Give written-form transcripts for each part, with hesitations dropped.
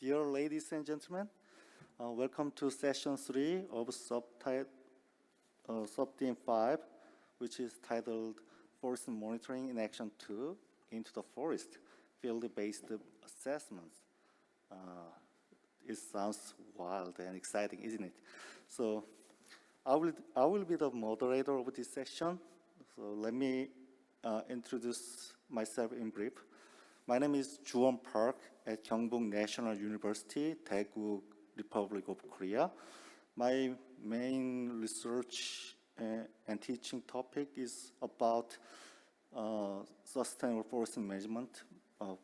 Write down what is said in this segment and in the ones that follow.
Dear ladies and gentlemen, welcome to session 3 of subtheme 5, which is titled Forest Monitoring in Action 2 into the Forest, Field-Based Assessments. It sounds wild and exciting, isn't it? So I will be the moderator of this session. So let me introduce myself in brief. My name is Juwon Park at Gyeongbok National University, Daegu, Republic of Korea. My main research and teaching topic is about sustainable forest management,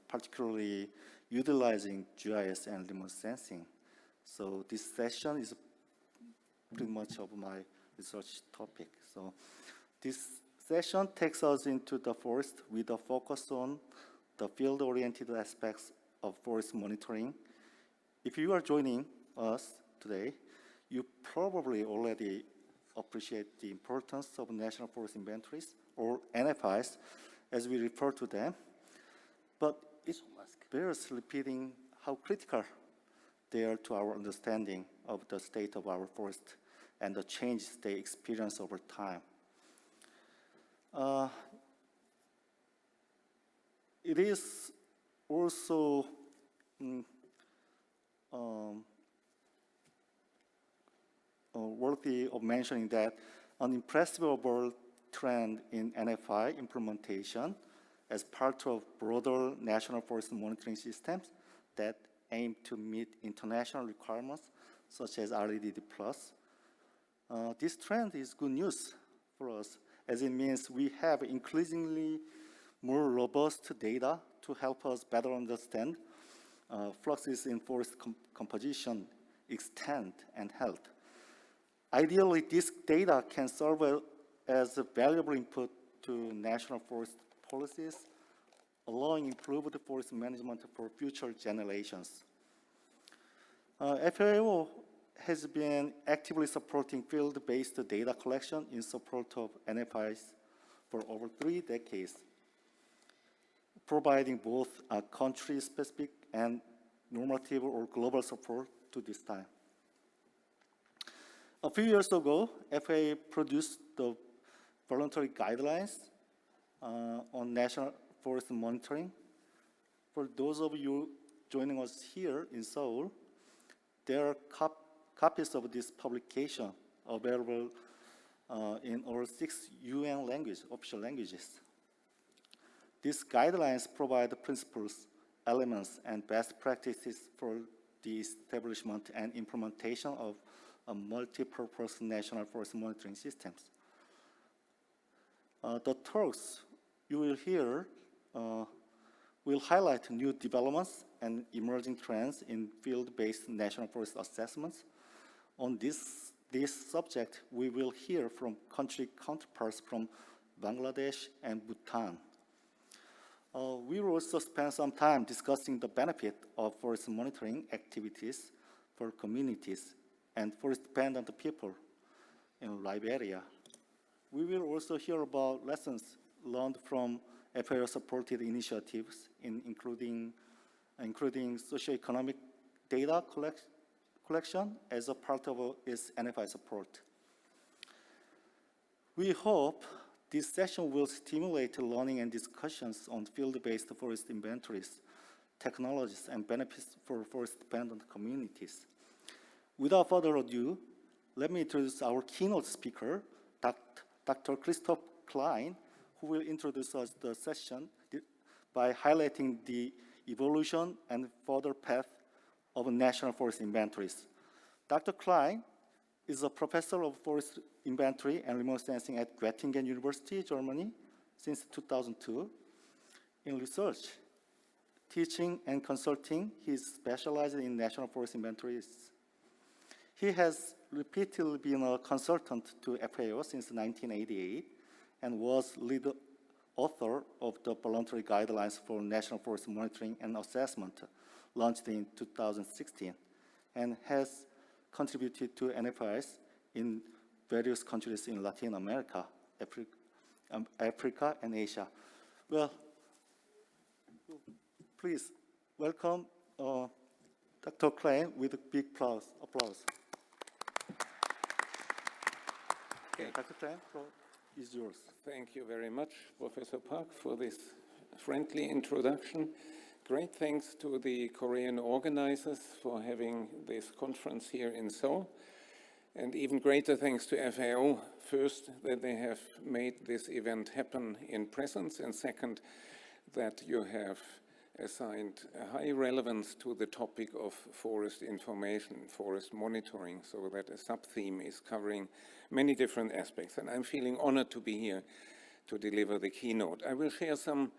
particularly utilizing GIS and remote sensing. So this session is pretty much of my research topic. So this session takes us into the forest with a focus on the field-oriented aspects of forest monitoring. If you are joining us today, you probably already appreciate the importance of national forest inventories, or NFIs, as we refer to them. But it bears repeating how critical they are to our understanding of the state of our forest and the changes they experience over time. It is also worthy of mentioning that an impressive trend in NFI implementation as part of broader national forest monitoring systems that aim to meet international requirements such as REDD+. This trend is good news for us, as it means we have increasingly more robust data to help us better understand fluxes in forest composition, extent, and health. Ideally, this data can serve as a valuable input to national forest policies, allowing improved forest management for future generations. FAO has been actively supporting field-based data collection in support of NFIs for over 3 decades, providing both country-specific and normative or global support to this time. A few years ago, FAA produced the voluntary guidelines on national forest monitoring. For those of you joining us here in Seoul, there are copies of this publication available in all 6 UN official languages. These guidelines provide principles, elements, and best practices for the establishment and implementation of multi-purpose national forest monitoring systems. The talks you will hear will highlight new developments and emerging trends in field-based national forest assessments. On this subject, we will hear from country counterparts from Bangladesh and Bhutan. We will also spend some time discussing the benefit of forest monitoring activities for communities and forest-dependent people in Liberia. We will also hear about lessons learned from FAO-supported initiatives, including socioeconomic data collection as a part of its NFI support. We hope this session will stimulate learning and discussions on field-based forest inventories, technologies, and benefits for forest-dependent communities. Without further ado, let me introduce our keynote speaker, Dr. Christoph Klein, who will introduce us the session by highlighting the evolution and further path of national forest inventories. Dr. Klein is a professor of forest inventory and remote sensing at Göttingen University, Germany, since 2002. In research, teaching, and consulting, he is specialized in national forest inventories. He has repeatedly been a consultant to FAO since 1988 and was lead author of the voluntary guidelines for national forest monitoring and assessment launched in 2016 and has contributed to NFIs in various countries in Latin America, Africa, and Asia. Well, please welcome Dr. Klein with a big applause. Okay. Dr. Klein, floor is yours. Thank you very much, Professor Park, for this friendly introduction. Great thanks to the Korean organizers for having this conference here in Seoul. And even greater thanks to FAO, first, that they have made this event happen in presence, and second, that you have assigned a high relevance to the topic of forest information, forest monitoring, so that a sub-theme is covering many different aspects. And I'm feeling honored to be here to deliver the keynote. I will share some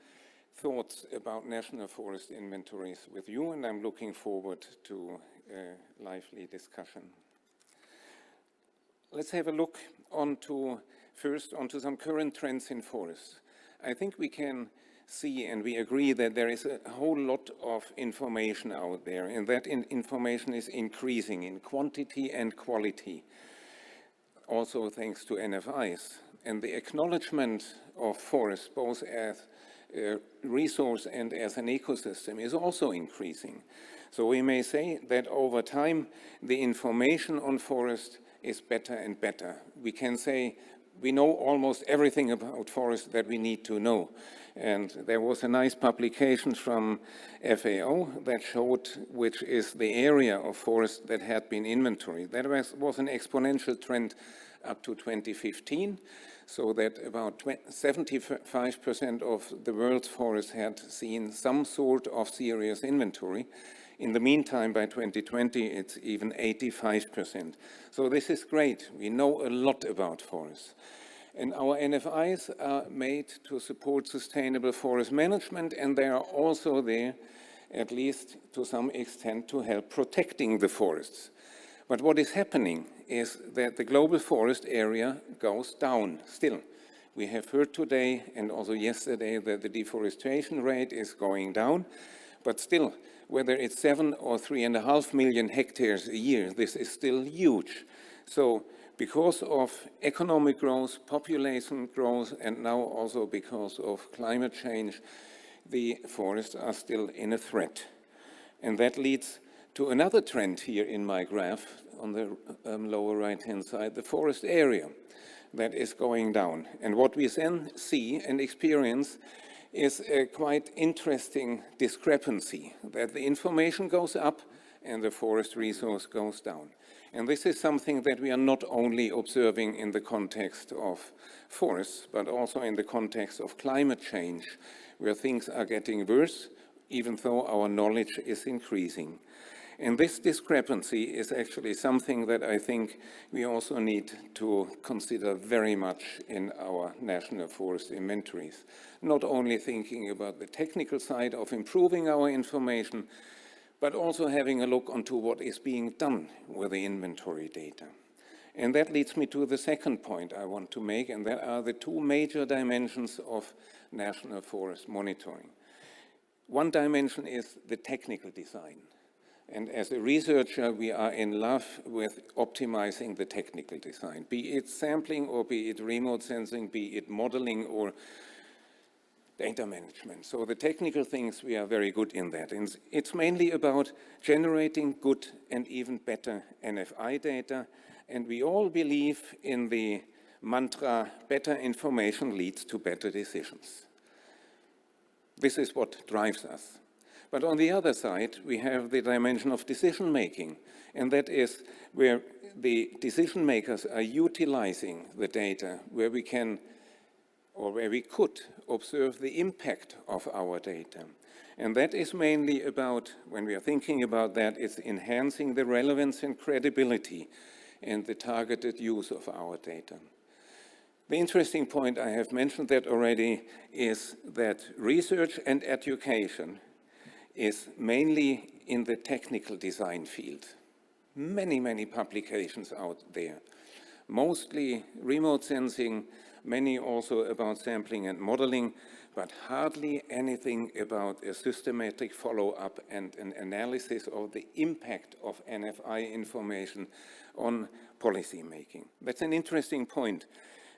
thoughts about national forest inventories with you, and I'm looking forward to a lively discussion. Let's have a look first onto some current trends in forests. I think we can see and we agree that there is a whole lot of information out there, and that information is increasing in quantity and quality, also thanks to NFIs. And the acknowledgement of forests, both as a resource and as an ecosystem, is also increasing. So we may say that over time, the information on forest is better and better. We can say we know almost everything about forests that we need to know. And there was a nice publication from FAO that showed which is the area of forest that had been inventoried. That was an exponential trend up to 2015, so that about 75% of the world's forests had seen some sort of serious inventory. In the meantime, by 2020, it's even 85%. So this is great. We know a lot about forests. And our NFIs are made to support sustainable forest management, and they are also there, at least to some extent, to help protecting the forests. But what is happening is that the global forest area goes down still. We have heard today and also yesterday that the deforestation rate is going down, but still, whether it's 7 or 3.5 million hectares a year, this is still huge. So because of economic growth, population growth, and now also because of climate change, the forests are still in a threat. And that leads to another trend here in my graph on the lower right-hand side, the forest area that is going down. And what we then see and experience is a quite interesting discrepancy, that the information goes up and the forest resource goes down. And this is something that we are not only observing in the context of forests, but also in the context of climate change, where things are getting worse, even though our knowledge is increasing. And this discrepancy is actually something that I think we also need to consider very much in our national forest inventories. Not only thinking about the technical side of improving our information, but also having a look onto what is being done with the inventory data. And that leads me to the second point I want to make, and that are the two major dimensions of national forest monitoring. One dimension is the technical design. And as a researcher, we are in love with optimizing the technical design, be it sampling or be it remote sensing, be it modeling or data management. So the technical things, we are very good in that. And it's mainly about generating good and even better NFI data. And we all believe in the mantra, better information leads to better decisions. This is what drives us. But on the other side, we have the dimension of decision making, and that is where the decision makers are utilizing the data, where we can or where we could observe the impact of our data. And that is mainly about, when we are thinking about that, it's enhancing the relevance and credibility and the targeted use of our data. The interesting point, I have mentioned that already, is that research and education is mainly in the technical design field. Many, many publications out there. Mostly remote sensing, many also about sampling and modeling, but hardly anything about a systematic follow-up and an analysis of the impact of NFI information on policy making. That's an interesting point,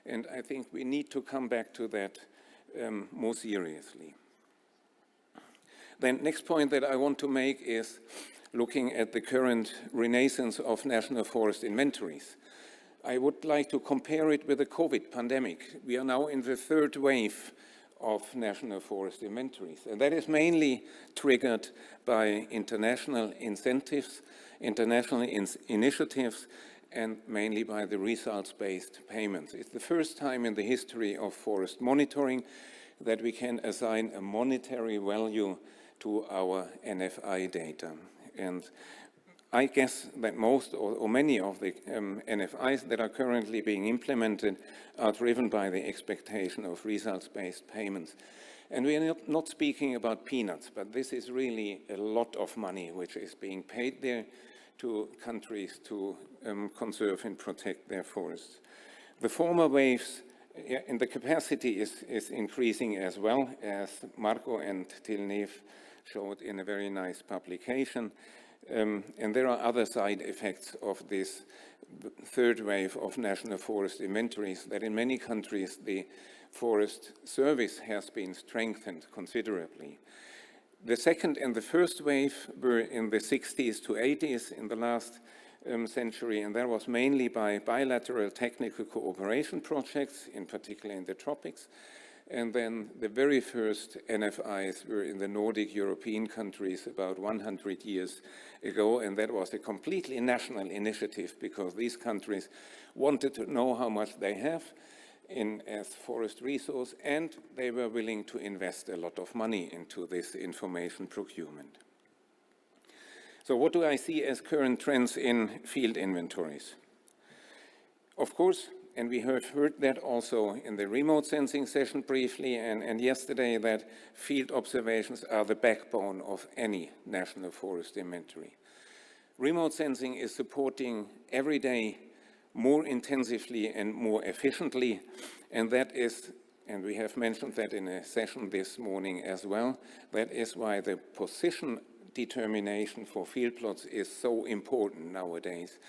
and I think we need to come back to that more seriously. Then next point that I want to make is looking at the current renaissance of national forest inventories. I would like to compare it with the COVID pandemic. We are now in the third wave of national forest inventories, and that is mainly triggered by international incentives, international initiatives, and mainly by the results-based payments. It's the first time in the history of forest monitoring that we can assign a monetary value to our NFI data. And I guess that most or many of the NFIs that are currently being implemented are driven by the expectation of results-based payments. And we are not speaking about peanuts, but this is really a lot of money which is being paid there to countries to conserve and protect their forests. The former waves, and the capacity is increasing as well, as Marco and Tilnev showed in a very nice publication. And there are other side effects of this third wave of national forest inventories, that in many countries the forest service has been strengthened considerably. The second and the first wave were in the 60s to 80s in the last century, and that was mainly by bilateral technical cooperation projects, in particular in the tropics. And then the very first NFIs were in the Nordic European countries about 100 years ago, and that was a completely national initiative because these countries wanted to know how much they have as forest resource, and they were willing to invest a lot of money into this information procurement. So what do I see as current trends in field inventories? Of course, and we have heard that also in the remote sensing session briefly, and yesterday, that field observations are the backbone of any national forest inventory. Remote sensing is supporting every day more intensively and more efficiently, and that is, and we have mentioned that in a session this morning as well, that is why the position determination for field plots is so important nowadays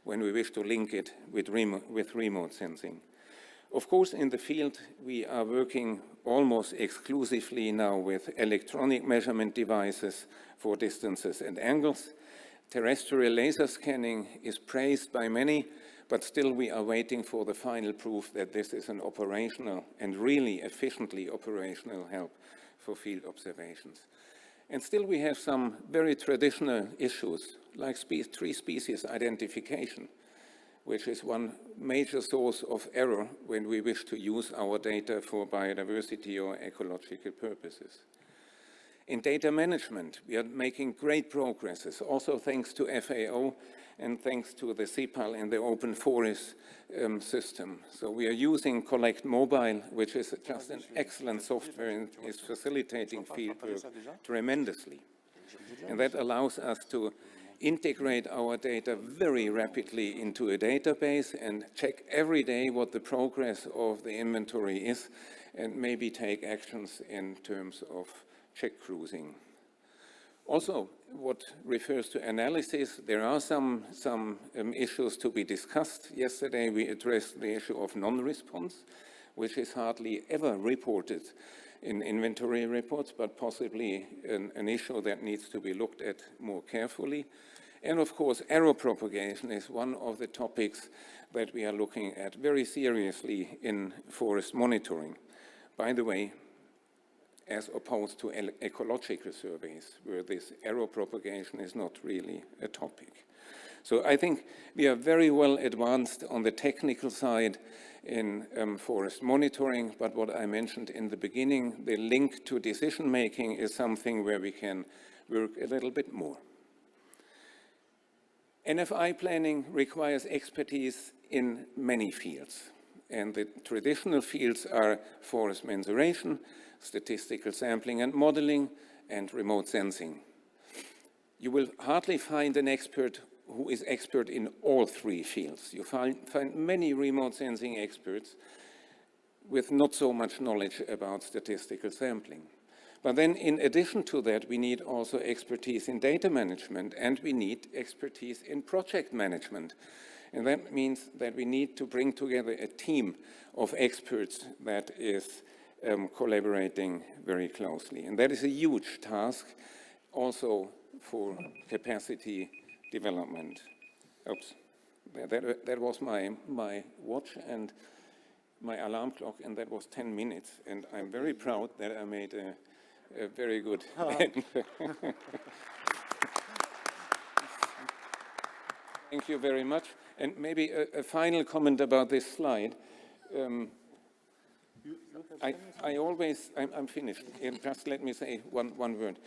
when we wish to link it with remote sensing. Of course, in the field, we are working almost exclusively now with electronic measurement devices for distances and angles. Terrestrial laser scanning is praised by many, but still we are waiting for the final proof that this is an operational and really efficiently operational help for field observations. And still we have some very traditional issues, like tree species identification, which is one major source of error when we wish to use our data for biodiversity or ecological purposes. In data management, we are making great progresses, also thanks to FAO and thanks to the CIPAL and the Open Forest system. So we are using Collect Mobile, which is just an excellent software and is facilitating field work tremendously. And that allows us to integrate our data very rapidly into a database and check every day what the progress of the inventory is, and maybe take actions in terms of check cruising. Also, what refers to analysis, there are some issues to be discussed. Yesterday we addressed the issue of non-response, which is hardly ever reported in inventory reports, but possibly an issue that needs to be looked at more carefully. And of course, error propagation is one of the topics that we are looking at very seriously in forest monitoring. By the way, as opposed to ecological surveys, where this error propagation is not really a topic. So I think we are very well advanced on the technical side in forest monitoring, but what I mentioned in the beginning, the link to decision-making is something where we can work a little bit more. NFI planning requires expertise in many fields, and the traditional fields are forest mensuration, statistical sampling and modeling, and remote sensing. You will hardly find an expert who is expert in all three fields. You find many remote sensing experts with not so much knowledge about statistical sampling. But then in addition to that, we need also expertise in data management, and we need expertise in project management. And that means that we need to bring together a team of experts that is collaborating very closely. And that is a huge task, also for capacity development. Oops, that was my watch and my alarm clock, and that was 10 minutes. And I'm very proud that I made a very good end. Thank you very much. And maybe a final comment about this slide. I'm finished. Just let me say one word.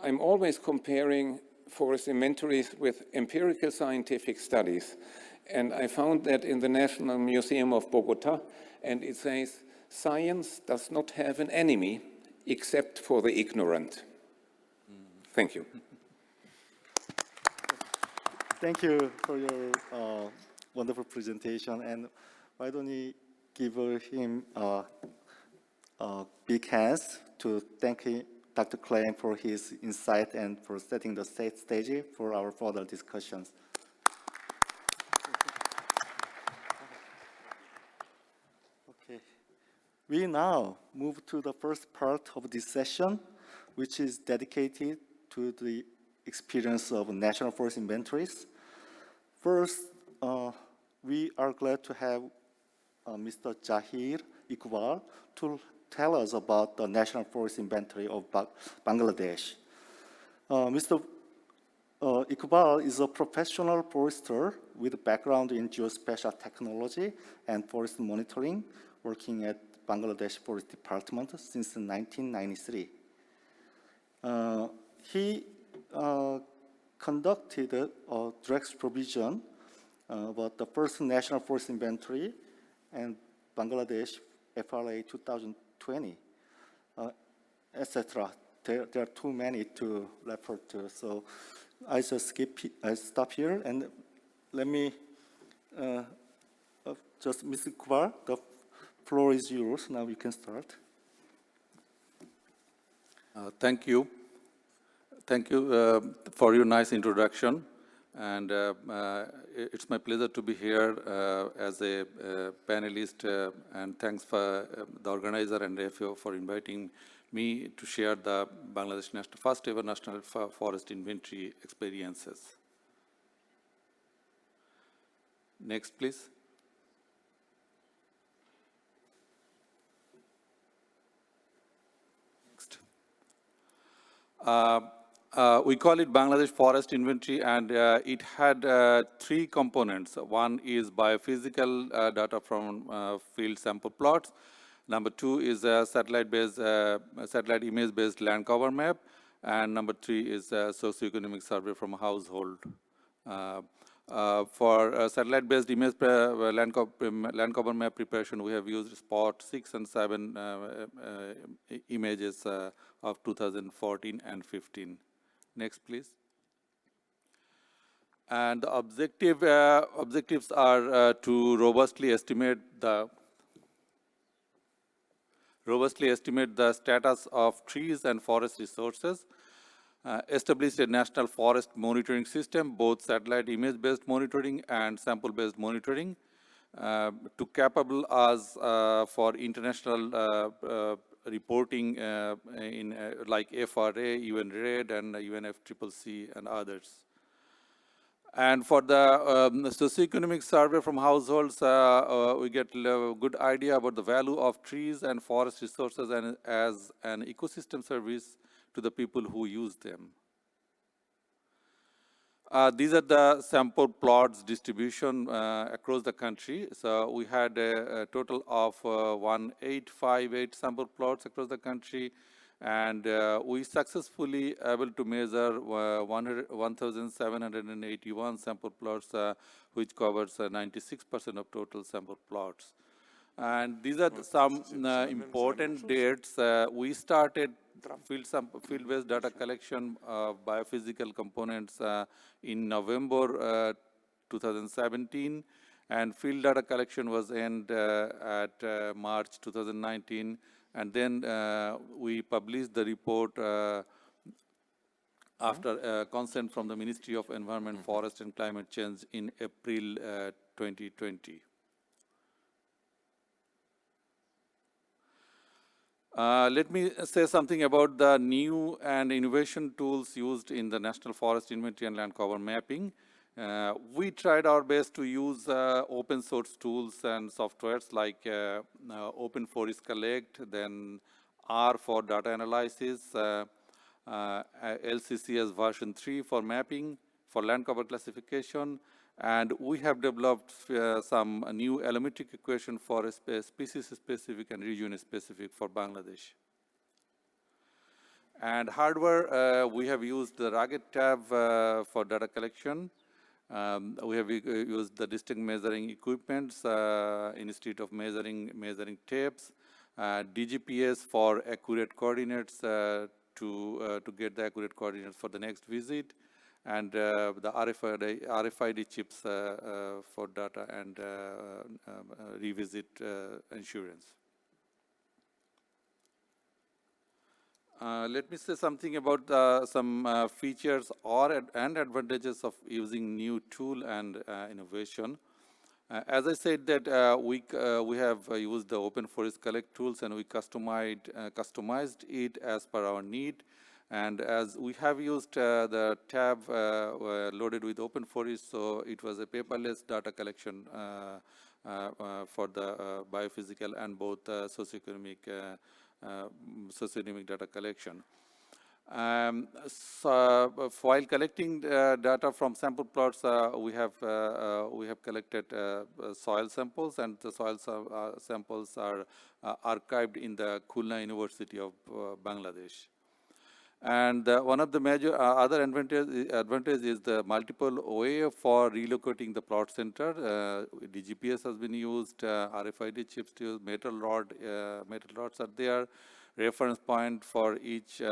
I'm always comparing forest inventories with empirical scientific studies. And I found that in the National Museum of Bogota, and it says, science does not have an enemy except for the ignorant. Thank you. Thank you for your wonderful presentation. And why don't we give him a big hands to thank Dr. Klein for his insight and for setting the stage for our further discussions. Okay. We now move to the first part of this session, which is dedicated to the experience of national forest inventories. First, we are glad to have Mr. Jahir Iqbal to tell us about the National Forest Inventory of Bangladesh. Mr. Iqbal is a professional forester with a background in geospatial technology and forest monitoring, working at Bangladesh Forest Department since 1993. He conducted a direct supervision about the first National Forest Inventory and Bangladesh FRA 2020, etc. There are too many to refer to, so I just stop here and let me just, Mr. Iqbal, the floor is yours. Now you can start. Thank you. Thank you for your nice introduction. And it's my pleasure to be here as a panelist. And thanks for the organizer and FAO for inviting me to share the Bangladesh first ever National Forest Inventory experiences. Next, please. Next. We call it Bangladesh Forest Inventory, and it had three components. One is biophysical data from field sample plots. Number two is a satellite image-based land cover map. And number three is a socioeconomic survey from a household. For satellite-based image land cover map preparation, we have used Spot 6 and 7 images of 2014 and 15. Next, please. And the objectives are to robustly estimate the status of trees and forest resources, establish a national forest monitoring system, both satellite image-based monitoring and sample-based monitoring, to capable us for international reporting in like FRA, UN RED, and UNFCCC, and others. And for the socioeconomic survey from households, we get a good idea about the value of trees and forest resources and as an ecosystem service to the people who use them. These are the sample plots distribution across the country. So we had a total of 1858 sample plots across the country, and we successfully able to measure 1,781 sample plots, which covers 96% of total sample plots. And these are some important dates. We started field-based data collection of biophysical components in November 2017, and field data collection was end at March 2019, and then we published the report after consent from the Ministry of Environment, Forest and Climate Change in April 2020. Let me say something about the new and innovation tools used in the National Forest Inventory and Land Cover Mapping. We tried our best to use open source tools and softwares like Open Forest Collect, then R for data analysis, LCCS version 3 for mapping, for land cover classification, and we have developed some new allometric equation for species-specific and region-specific for Bangladesh. And hardware, we have used the Rugged tab for data collection. We have used the distinct measuring equipments instead of measuring tapes. DGPS for accurate coordinates to get the accurate coordinates for the next visit, and the RFID chips for data and revisit insurance. Let me say something about some features and advantages of using new tool and innovation. As I said that we have used the Open Forest Collect tools, and we customized it as per our need. And as we have used the tab loaded with Open Forest, so it was a paperless data collection for the biophysical and both socioeconomic data collection. So while collecting data from sample plots, we have collected soil samples, and the soil samples are archived in the Khulna University of Bangladesh. And one of the major other advantage is the multiple way for relocating the plot center. DGPS has been used, RFID chips to use, metal rods are there, reference point for each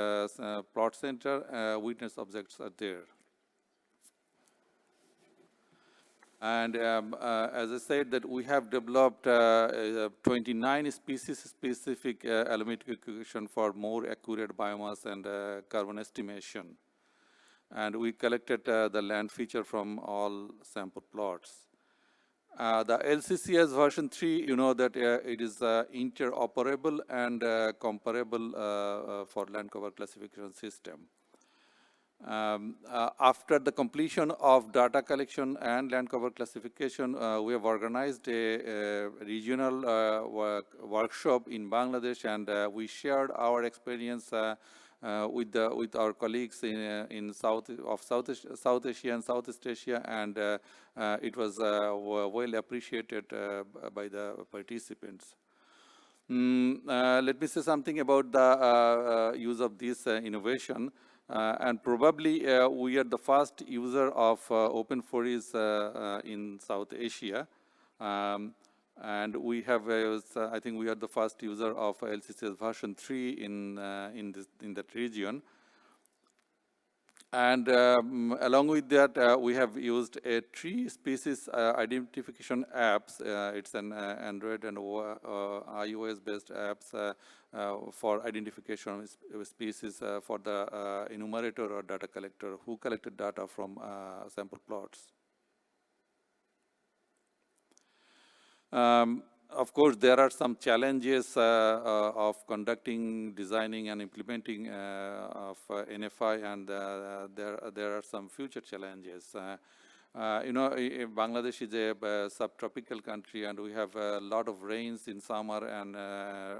plot center, witness objects are there. And as I said, that we have developed 29 species-specific allometric equation for more accurate biomass and carbon estimation. And we collected the land feature from all sample plots. The LCCS version 3, you know that it is interoperable and comparable for land cover classification system. After the completion of data collection and land cover classification, we have organized a regional workshop in Bangladesh, and we shared our experience with our colleagues in South Asia and Southeast Asia, and it was well appreciated by the participants. Let me say something about the use of this innovation. And probably we are the first user of Open Forest in South Asia. And we have, I think we are the first user of LCCS version 3 in that region. And along with that, we have used a tree species identification apps. It's an Android and iOS-based apps for identification of species for the enumerator or data collector who collected data from sample plots. Of course, there are some challenges of conducting, designing, and implementing of NFI, and there are some future challenges. You know, Bangladesh is a subtropical country, and we have a lot of rains in summer and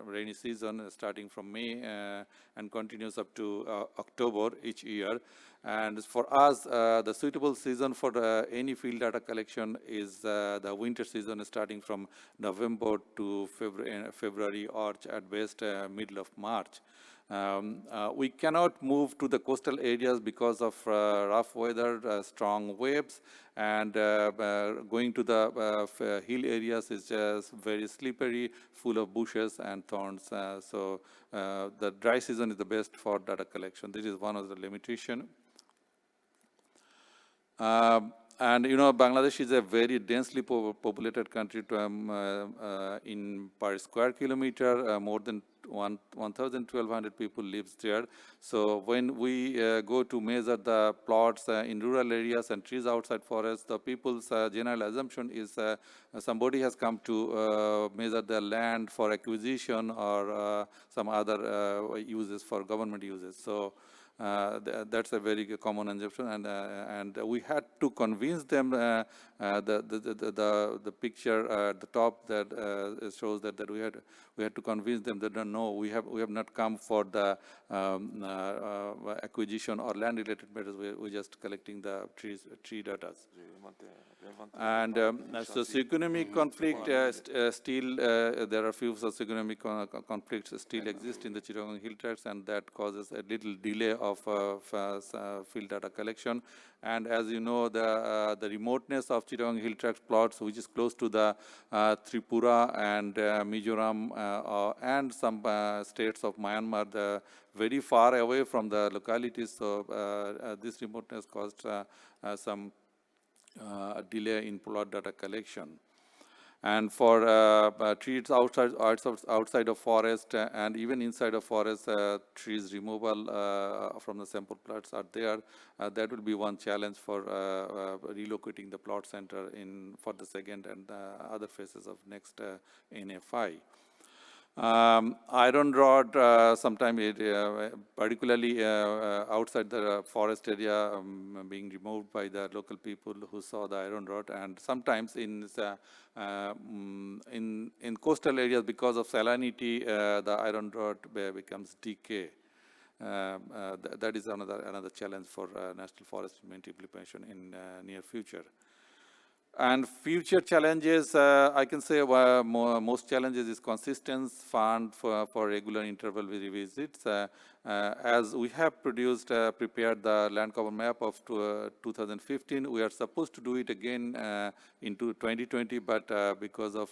rainy season starting from May and continues up to October each year. And for us, the suitable season for any field data collection is the winter season starting from November to February or at best middle of March. We cannot move to the coastal areas because of rough weather, strong waves, and going to the hill areas is just very slippery, full of bushes and thorns. So the dry season is the best for data collection. This is one of the limitations. And you know, Bangladesh is a very densely populated country in per square kilometer, more than 1,200 people lives there. So when we go to measure the plots in rural areas and trees outside forests, the people's general assumption is somebody has come to measure their land for acquisition or some other uses for government uses. So that's a very common assumption, and we had to convince them. The picture at the top that shows that we had to convince them that no, we have not come for the acquisition or land related matters. We're just collecting the tree data. And socioeconomic conflict still there are few socioeconomic conflicts still exist in the Chittagong Hill Tracts, and that causes a little delay of field data collection. And as you know, the remoteness of Chittagong Hill Tracts plots, which is close to the Tripura and Mizoram and some states of Myanmar, very far away from the localities. So this remoteness caused some delay in plot data collection. And for trees outside of forest and even inside of forest, trees removal from the sample plots are there. That will be one challenge for relocating the plot center for the second and other phases of next NFI. Iron rod, sometimes particularly outside the forest area, being removed by the local people who saw the iron rod, and sometimes in coastal areas because of salinity, the iron rod becomes decay. That is another challenge for National Forest implementation in near future. And future challenges, I can say most challenges is consistent fund for regular interval revisits. As we have prepared the land cover map of 2015, we are supposed to do it again into 2020, but because of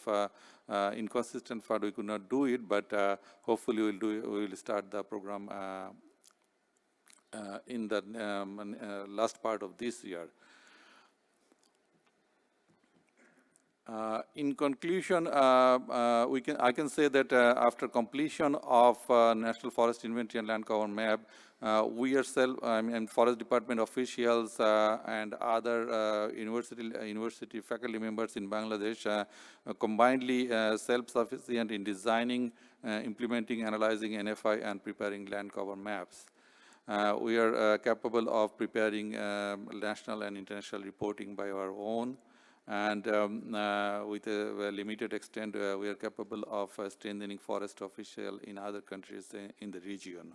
inconsistent fund, we could not do it. But hopefully, we will start the program in the last part of this year. In conclusion, I can say that after completion of National Forest Inventory and Land Cover Map, we ourselves, Forest Department officials and other university faculty members in Bangladesh, combinedly self-sufficient in designing, implementing, analyzing NFI and preparing land cover maps. We are capable of preparing national and international reporting by our own. And with a limited extent, we are capable of strengthening forest officials in other countries in the region.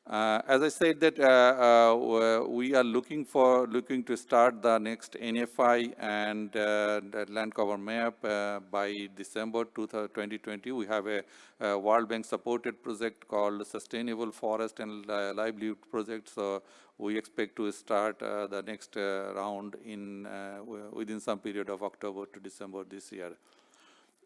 As I said that we are looking to start the next NFI and the land cover map by December 2020. We have a World Bank supported project called Sustainable Forest and Livelihood Project. So we expect to start the next round within some period of October to December this year.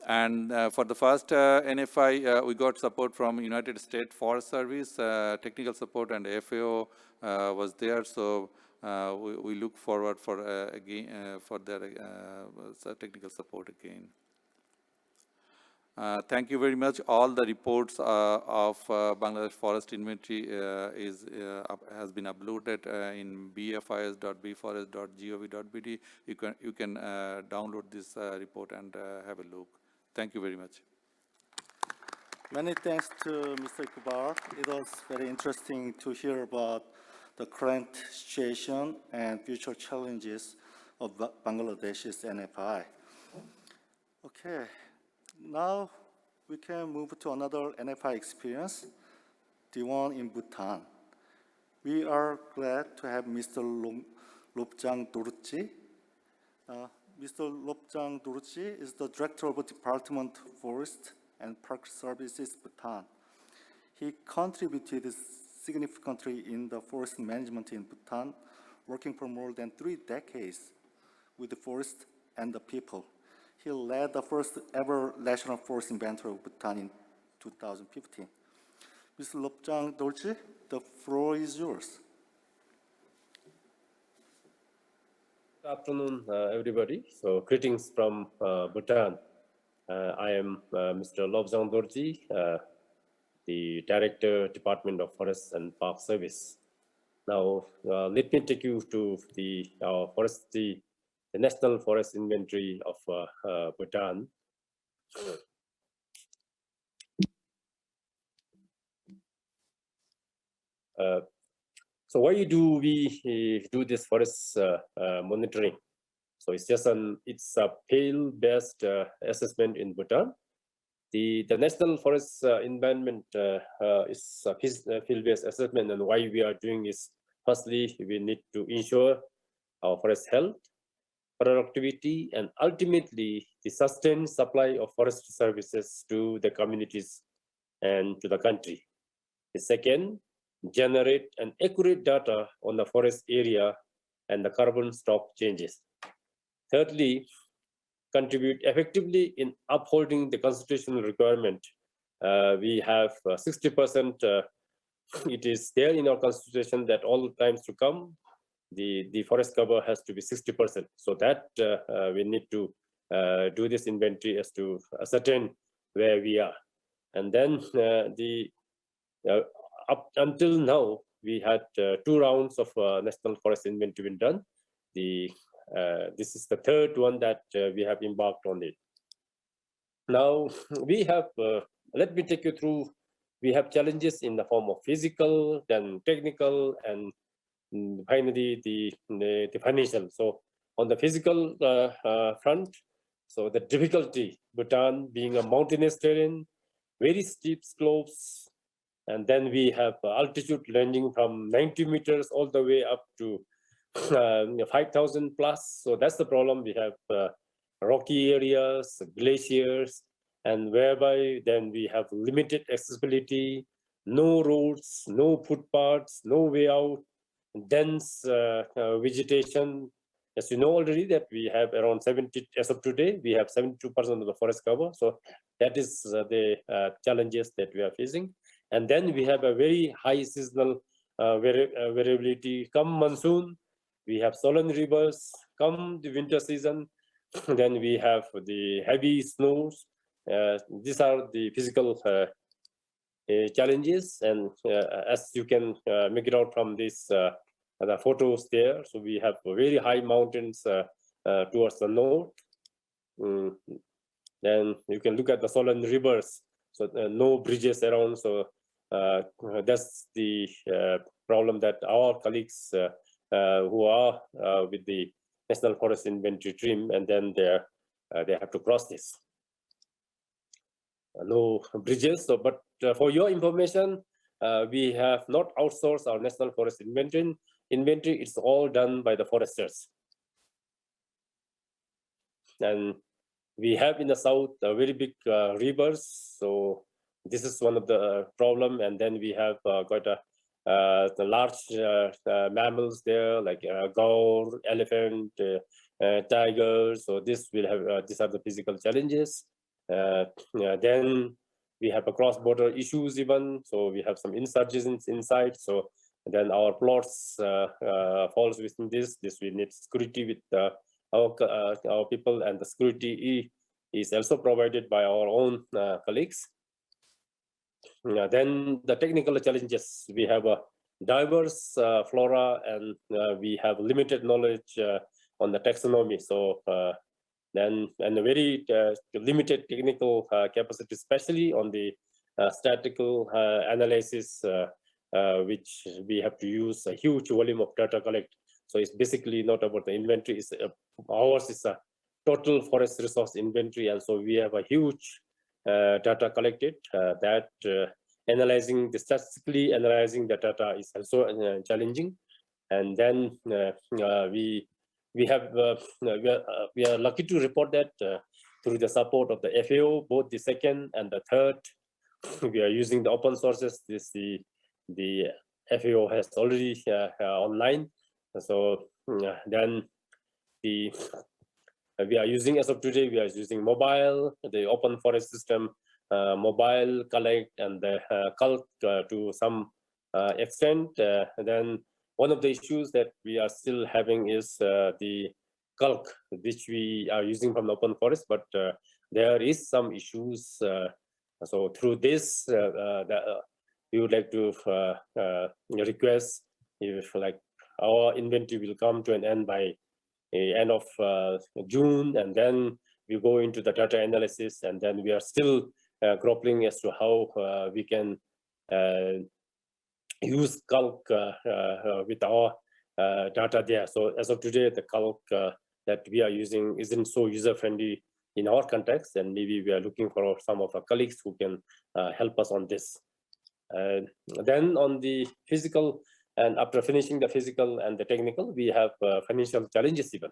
And for the first NFI, we got support from United States Forest Service, technical support, and FAO was there. So we look forward for their technical support again. Thank you very much. All the reports of Bangladesh Forest Inventory has been uploaded in bfis.bforest.gov.bd. You can download this report and have a look. Thank you very much. Many thanks to Mr. Kubar. It was very interesting to hear about the current situation and future challenges of Bangladesh's NFI. Okay, now we can move to another NFI experience, the one in Bhutan. We are glad to have Mr. Lobjang Dorji. Mr. Lobjang Dorji is the Director of the Department of Forest and Park Services, Bhutan. He contributed significantly in the forest management in Bhutan, working for more than 3 decades with the forest and the people. He led the first ever National Forest Inventory of Bhutan in 2015. Mr. Lobjang Dorji, the floor is yours. Good afternoon, everybody. So greetings from Bhutan. I am Mr. Lobsang Dorji, the Director, Department of Forests and Park Service. Now, let me take you to the National Forest Inventory of Bhutan. So why do we do this forest monitoring? So it's a field-based assessment in Bhutan. The National Forest Environment is a field-based assessment, and why we are doing is, firstly, we need to ensure our forest health, productivity, and ultimately the sustained supply of forest services to the communities and to the country. The second, generate an accurate data on the forest area and the carbon stock changes. Thirdly, contribute effectively in upholding the constitutional requirement. We have 60%, it is there in our constitution that all times to come, the forest cover has to be 60%. So that we need to do this inventory as to ascertain where we are. And then up until now, we had 2 rounds of National Forest Inventory been done. This is the third one that we have embarked on it. Now we have, let me take you through, we have challenges in the form of physical, then technical, and finally the financial. So on the physical front, so the difficulty, Bhutan being a mountainous terrain, very steep slopes, and then we have altitude ranging from 90 meters all the way up to 5,000 plus. So that's the problem. We have rocky areas, glaciers, and whereby then we have limited accessibility, no roads, no footpaths, no way out, dense vegetation. As you know already that we have around 70, as of today, we have 72% of the forest cover. So that is the challenges that we are facing. And then we have a very high seasonal variability. Come monsoon, we have swollen rivers. Come the winter season, then we have the heavy snows. These are the physical challenges, and as you can make it out from this the photos there, so we have very high mountains towards the north. Then you can look at the swollen rivers, so no bridges around. So that's the problem that our colleagues who are with the National Forest Inventory team, and then they have to cross this. No bridges. So, but for your information, we have not outsourced our National Forest Inventory. It's all done by the foresters. And we have in the south very big rivers. So this is one of the problem. And then we have quite the large mammals there, like gaur, elephant, tigers. So this will have these are the physical challenges. Then we have a cross-border issues even. So we have some insurgents inside. So then our plots falls within this. We need security with our people, and the security is also provided by our own colleagues. Then the technical challenges, we have a diverse flora, and we have limited knowledge on the taxonomy. So and a very limited technical capacity, especially on the statistical analysis, which we have to use a huge volume of data collect. So it's basically not about the inventory. Ours is a total forest resource inventory, and so we have a huge data collected that statistically analyzing the data is also challenging. And then we are lucky to report that through the support of the FAO, both the second and the third, we are using the open sources. The FAO has already online. So then we are using, as of today, we are using mobile, the open forest system, mobile collect and the calc to some extent. Then one of the issues that we are still having is the calc, which we are using from the open forest, but there is some issues. So through this, we would like to request if like our inventory will come to an end by the end of June, and then we go into the data analysis, and then we are still grappling as to how we can use calc with our data there. So as of today, the calc that we are using isn't so user-friendly in our context, and maybe we are looking for some of our colleagues who can help us on this. Then on the physical, and after finishing the physical and the technical, we have financial challenges even.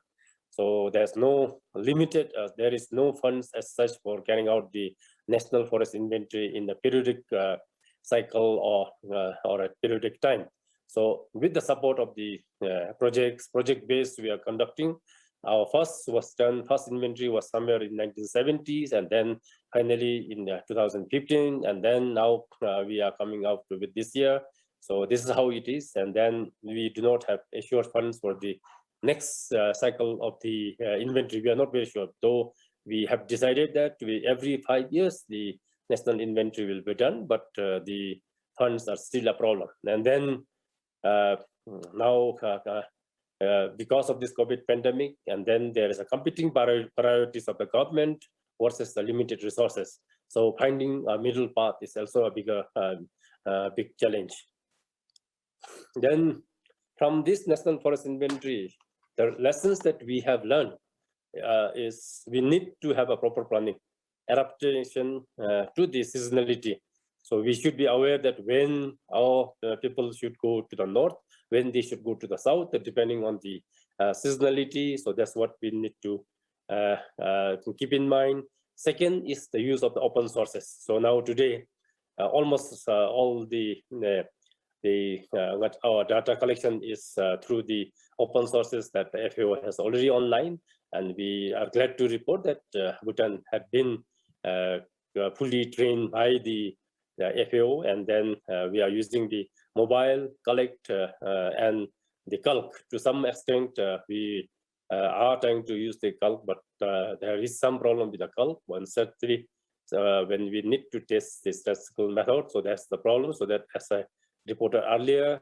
So there's no limited, there is no funds as such for carrying out the national forest inventory in the periodic cycle or at periodic time. So with the support of the project-based we are conducting, our first inventory was somewhere in 1970s, and then finally in 2015, and then now we are coming out with this year. So this is how it is, and then we do not have assured funds for the next cycle of the inventory. We are not very sure, though we have decided that every 5 years the national inventory will be done, but the funds are still a problem. And then now because of this COVID pandemic, and then there is a competing priorities of the government versus the limited resources. So finding a middle path is also a big challenge. Then from this national forest inventory, the lessons that we have learned is we need to have a proper planning, adaptation to the seasonality. So we should be aware that when our people should go to the north, when they should go to the south, depending on the seasonality. So that's what we need to keep in mind. Second is the use of the open sources. So now today, almost all our data collection is through the open sources that the FAO has already online, and we are glad to report that Bhutan had been fully trained by the FAO, and then we are using the mobile collect and the calc. To some extent, we are trying to use the calc, but there is some problem with the calc. One certainly, when we need to test the statistical method, so that's the problem. So that, as I reported earlier,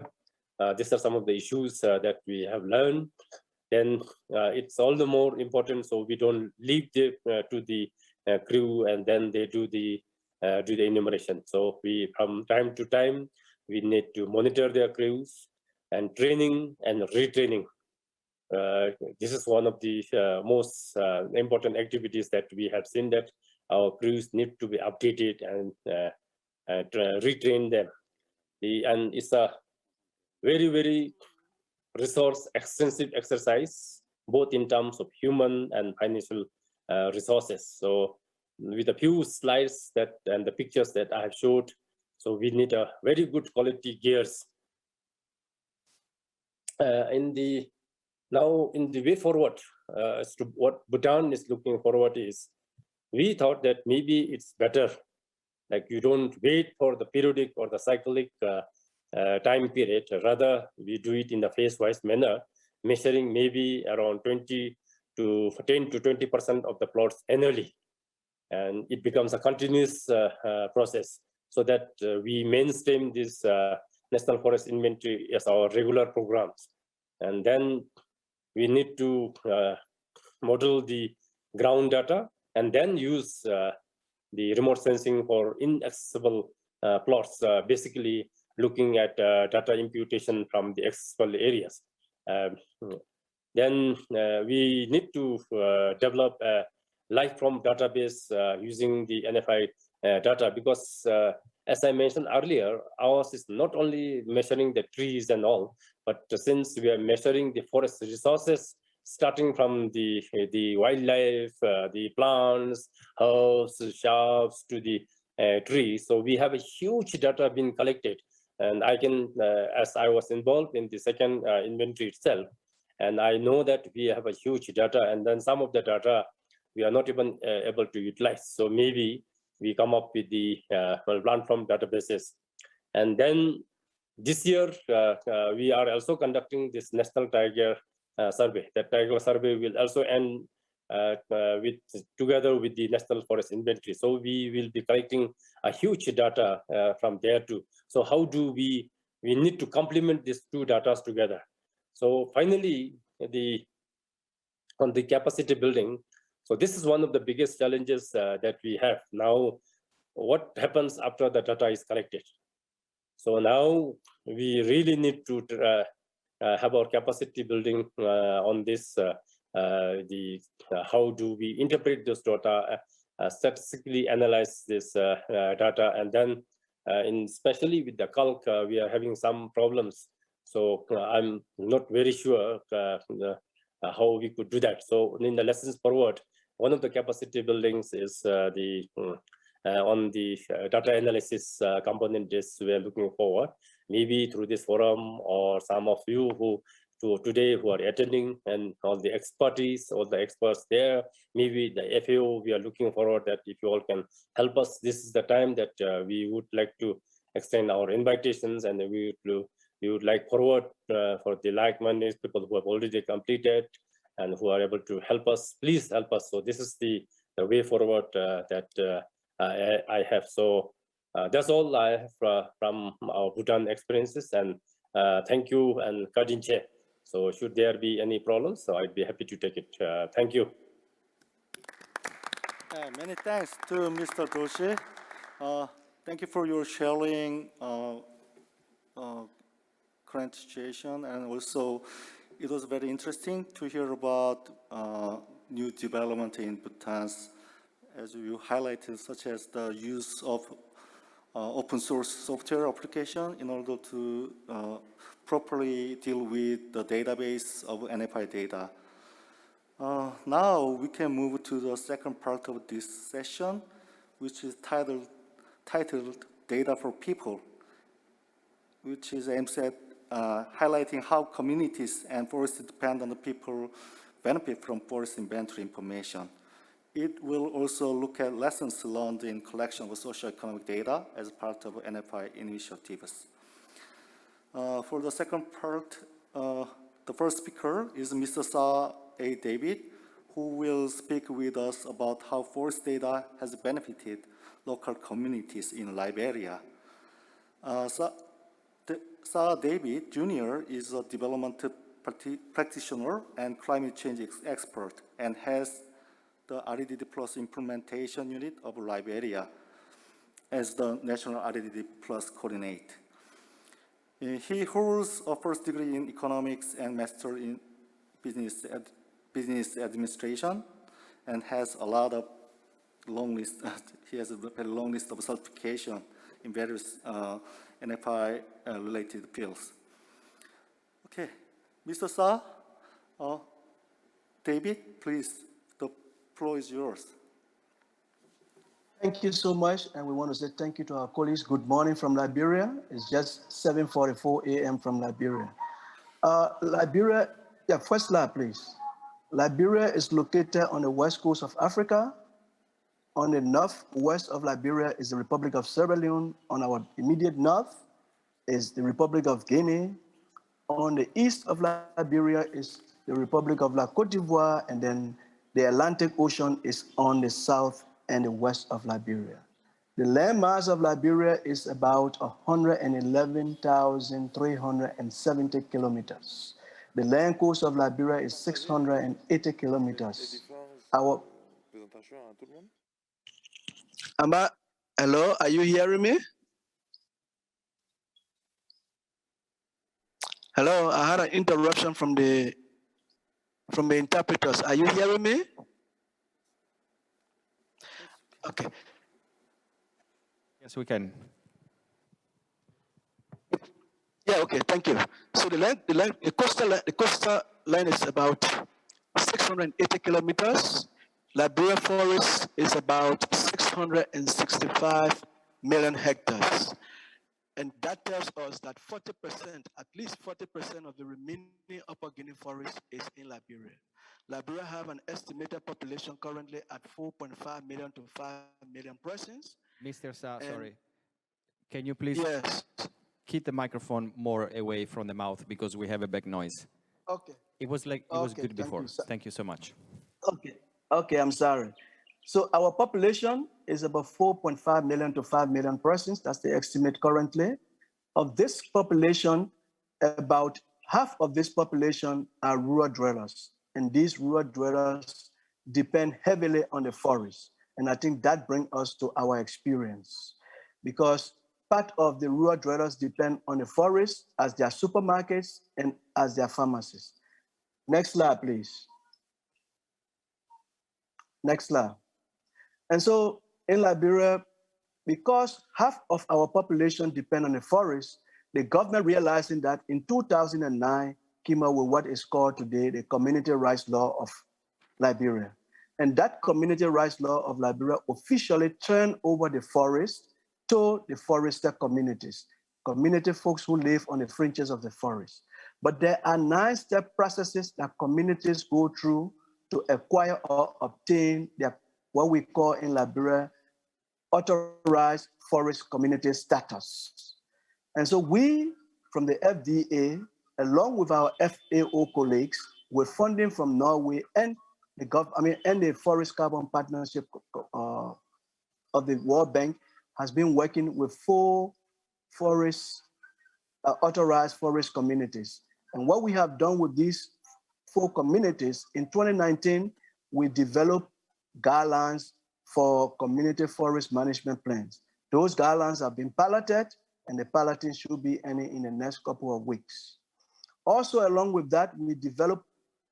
these are some of the issues that we have learned. Then it's all the more important, so we don't leave it to the crew and then they do the enumeration. So we, from time to time, we need to monitor their crews and training and retraining. This is one of the most important activities that we have seen, that our crews need to be updated and retrain them. And it's a very, very resource extensive exercise, both in terms of human and financial resources. So with a few slides that and the pictures that I have showed, so we need a very good quality gears. In the way forward, as to what Bhutan is looking forward is, we thought that maybe it's better, like you don't wait for the periodic or the cyclic time period, rather we do it in the phase-wise manner, measuring maybe around 10 to 20% of the plots annually. And it becomes a continuous process, so that we mainstream this National Forest Inventory as our regular programs. And then we need to model the ground data and then use the remote sensing for inaccessible plots, basically looking at data imputation from the accessible areas. Then we need to develop a live from database using the NFI data, because as I mentioned earlier, ours is not only measuring the trees and all, but since we are measuring the forest resources, starting from the wildlife, the plants, herbs, shrubs to the trees. So we have a huge data being collected. And I can, as I was involved in the second inventory itself, and I know that we have a huge data, and then some of the data we are not even able to utilize. So maybe we come up with the plant from databases. And then this year, we are also conducting this National Tiger Survey. The Tiger Survey will also end together with the National Forest Inventory. So we will be collecting a huge data from there too. So how do we need to complement these two data together. So finally, on the capacity building, so this is one of the biggest challenges that we have now. What happens after the data is collected? So now we really need to have our capacity building on this. How do we interpret this data, statistically analyze this data, and then especially with the calc, we are having some problems. So I'm not very sure how we could do that. So in the lessons forward, one of the capacity buildings is on the data analysis component is we are looking forward. Maybe through this forum or some of you who today who are attending and all the expertise, all the experts there, maybe the FAO, we are looking forward that if you all can help us, this is the time that we would like to extend our invitations, and we would like forward for the like-minded people who have already completed and who are able to help us. Please help us. So this is the way forward that I have. So that's all I have from our Bhutan experiences, and thank you and Kadinche. So should there be any problems, so I'd be happy to take it. Thank you. Many thanks to Mr. Doshi. Thank you for your sharing current situation, and also it was very interesting to hear about new development in Bhutan, as you highlighted, such as the use of open source software application in order to properly deal with the database of NFI data. Now we can move to the second part of this session, which is titled Data for People, which is aimed at highlighting how communities and forest-dependent people benefit from forest inventory information. It will also look at lessons learned in collection of socioeconomic data as part of NFI initiatives. For the second part, the first speaker is Mr. Sa A. David, who will speak with us about how forest data has benefited local communities in Liberia. Sa David Jr. is a development practitioner and climate change expert, and has the REDD Plus implementation unit of Liberia as the National REDD Plus coordinator. He holds a first degree in economics and master in business administration, and has a lot of long list. He has a very long list of certification in various NFI related fields. Okay, Mr. Sa, David, please. The floor is yours. Thank you so much, and we want to say thank you to our colleagues. Good morning from Liberia. It's just 7:44 a.m. from Liberia. Liberia, yeah, first slide, please. Liberia is located on the west coast of Africa. On the northwest of Liberia is the Republic of Sierra Leone. On our immediate north is the Republic of Guinea. On the east of Liberia is the Republic of La Côte d'Ivoire, and then the Atlantic Ocean is on the south and the west of Liberia. The landmass of Liberia is about 111,370 kilometers. The land coast of Liberia is 680 kilometers. Hello, are you hearing me? Hello, I had an interruption from the interpreters. Are you hearing me? Okay. Yes, we can. Yeah, okay, thank you. So the coastal line is about 680 kilometers. Liberia forest is about 665 million hectares. And that tells us that 40%, at least 40% of the remaining Upper Guinea forest is in Liberia. Liberia have an estimated population currently at 4.5 million to 5 million persons. Mr. Sa, sorry. Can you please keep the microphone more away from the mouth, because we have a back noise? Okay. It was good before. Thank you so much. Okay, I'm sorry. So our population is about 4.5 million to 5 million persons. That's the estimate currently. Of this population, about half of this population are rural dwellers. And these rural dwellers depend heavily on the forest. And I think that brings us to our experience, because part of the rural dwellers depend on the forest as their supermarkets and as their pharmacies. Next slide, please. Next slide. And so in Liberia, because half of our population depend on the forest, the government realizing that in 2009 came up with what is called today the Community Rights Law of Liberia. And that Community Rights Law of Liberia officially turned over the forest to the forested communities, community folks who live on the fringes of the forest. But there are 9-step processes that communities go through to acquire or obtain their, what we call in Liberia, authorized forest community status. And so we, from the FDA, along with our FAO colleagues, with funding from Norway and the Forest Carbon Partnership of the World Bank, has been working with 4 authorized forest communities. And what we have done with these 4 communities, in 2019, we developed guidelines for community forest management plans. Those guidelines have been piloted, and the piloting should be ending in the next couple of weeks. Also, along with that, we developed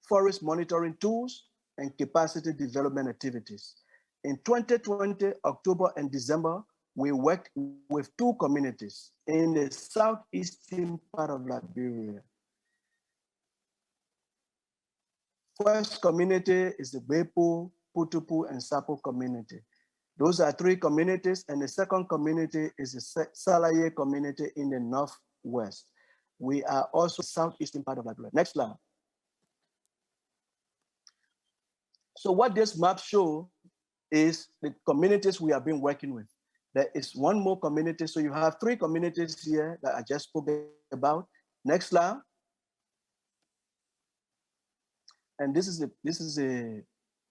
forest monitoring tools and capacity development activities. In 2020, October and December, we worked with 2 communities in the southeastern part of Liberia. First community is the Bepo, Putupu, and Sapo community. Those are 3 communities, and the second community is the Salaye community in the northwest. We are also southeastern part of Liberia. Next slide. So what this map shows is the communities we have been working with. There is one more community, so you have 3 communities here that I just spoke about. Next slide. And this is a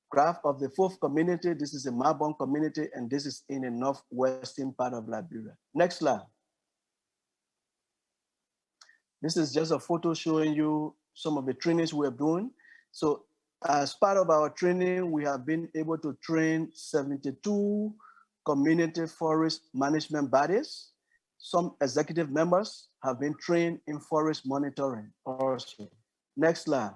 graph of the 4th community. This is a Mabon community, and this is in the northwestern part of Liberia. Next slide. This is just a photo showing you some of the trainings we're doing. So as part of our training, we have been able to train 72 community forest management bodies. Some executive members have been trained in forest monitoring also. Next slide.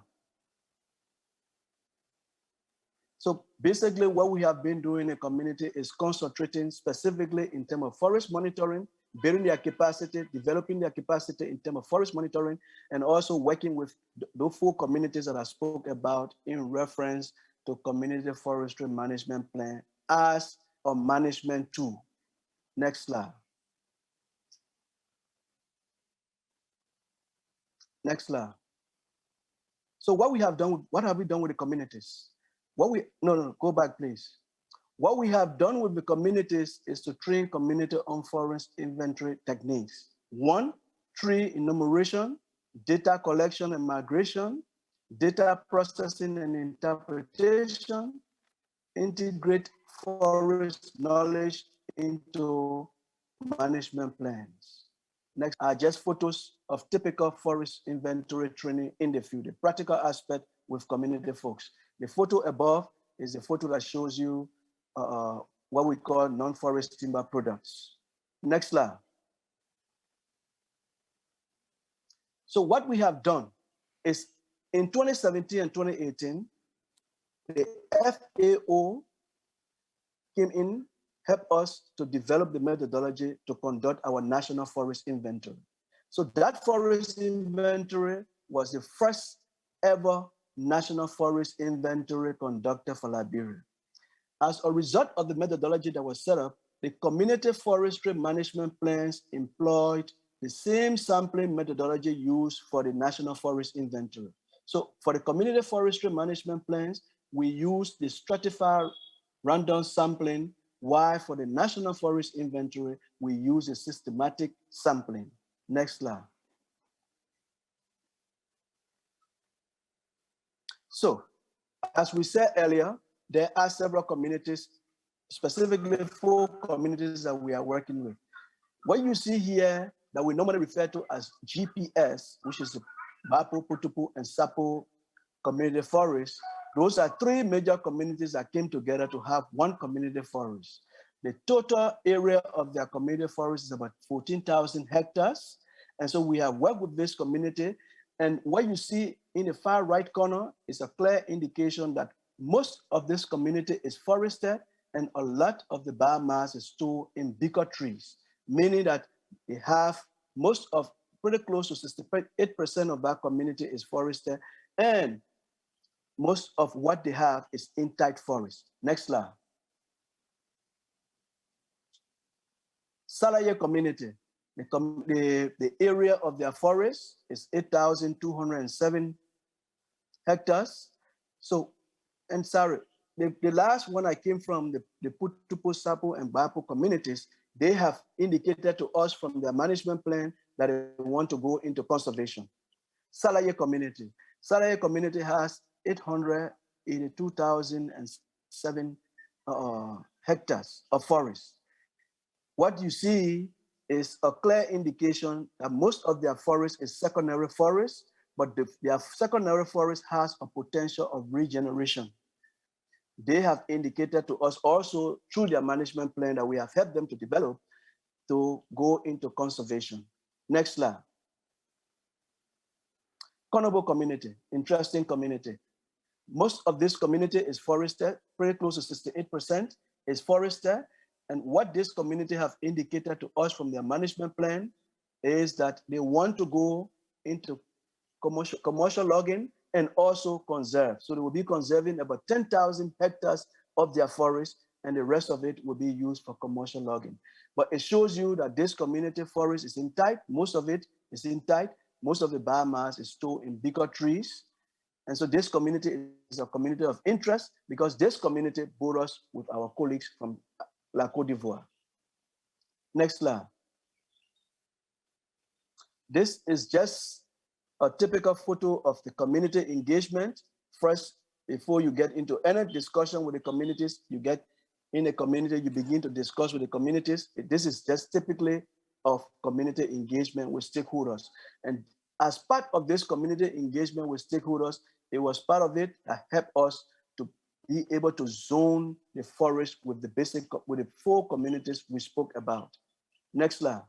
So basically what we have been doing in the community is concentrating specifically in terms of forest monitoring, building their capacity, developing their capacity in terms of forest monitoring, and also working with those 4 communities that I spoke about in reference to community forestry management plan as a management tool. Next slide. Next slide. So what have we done with the communities? Go back, please. What we have done with the communities is to train community on forest inventory techniques. 1, tree enumeration, data collection and migration, data processing and interpretation, integrate forest knowledge into management plans. Next are just photos of typical forest inventory training in the field, the practical aspect with community folks. The photo above is a photo that shows you what we call non-forest timber products. Next slide. So what we have done is in 2017 and 2018, the FAO came in, helped us to develop the methodology to conduct our national forest inventory. So that forest inventory was the first ever national forest inventory conducted for Liberia. As a result of the methodology that was set up, the community forestry management plans employed the same sampling methodology used for the national forest inventory. So for the community forestry management plans, we use the stratified random sampling, while for the national forest inventory, we use a systematic sampling. Next slide. So, as we said earlier, there are several communities, specifically 4 communities that we are working with. What you see here that we normally refer to as GPS, which is the Bapo, Putupu, and Sapo community forest, those are 3 major communities that came together to have one community forest. The total area of their community forest is about 14,000 hectares. And so we have worked with this community. And what you see in the far right corner is a clear indication that most of this community is forested and a lot of the biomass is stored in bigger trees, meaning that they have most of, pretty close to 68% of that community is forested, and most of what they have is in tight forest. Next slide. Salaye community, the area of their forest is 8,207 hectares. So, and sorry, the last one I came from, the Putupu, Sapo, and Bapo communities, they have indicated to us from their management plan that they want to go into conservation. Salaye community has 882,007 hectares of forest. What you see is a clear indication that most of their forest is secondary forest, but their secondary forest has a potential of regeneration. They have indicated to us also through their management plan that we have helped them to develop to go into conservation. Next slide. Konobo community, interesting community. Most of this community is forested, pretty close to 68% is forested. And what this community have indicated to us from their management plan is that they want to go into commercial logging and also conserve. So they will be conserving about 10,000 hectares of their forest, and the rest of it will be used for commercial logging. But it shows you that this community forest is in tight, most of it is in tight, most of the biomass is stored in bigger trees. And so this community is a community of interest because this community brought us with our colleagues from La Côte d'Ivoire. Next slide. This is just a typical photo of the community engagement. First, before you get into any discussion with the communities, you get in a community, you begin to discuss with the communities. This is just typically of community engagement with stakeholders. And as part of this community engagement with stakeholders, it was part of it that helped us to be able to zone the forest with the with the 4 communities we spoke about. Next slide.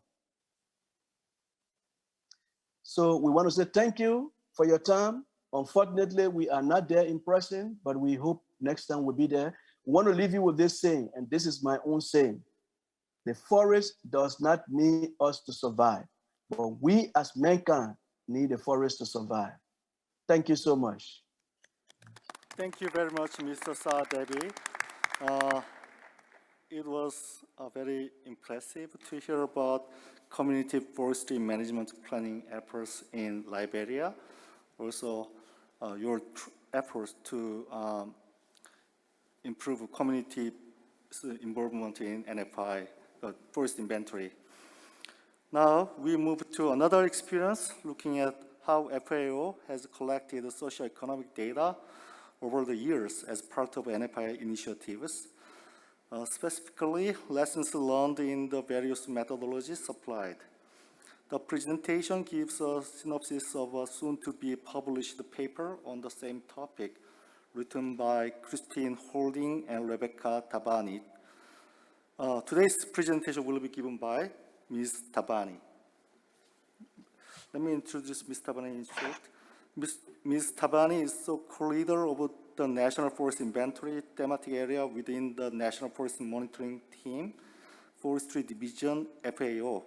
So we want to say thank you for your time. Unfortunately, we are not there in person, but we hope next time we'll be there. We want to leave you with this saying, and this is my own saying. The forest does not need us to survive, but we as mankind need the forest to survive. Thank you so much. Thank you very much, Mr. Sadebi. It was very impressive to hear about community forestry management planning efforts in Liberia. Also, your efforts to improve community involvement in NFI, forest inventory. Now, we move to another experience, looking at how FAO has collected socioeconomic data over the years as part of NFI initiatives. Specifically, lessons learned in the various methodologies supplied. The presentation gives a synopsis of a soon-to-be published paper on the same topic, written by Christine Holding and Rebecca Tabani. Today's presentation will be given by Ms. Tabani. Let me introduce Ms. Tabani in short. Ms. Tabani is the co-leader of the National Forest Inventory thematic area within the National Forest Monitoring Team, Forestry Division, FAO.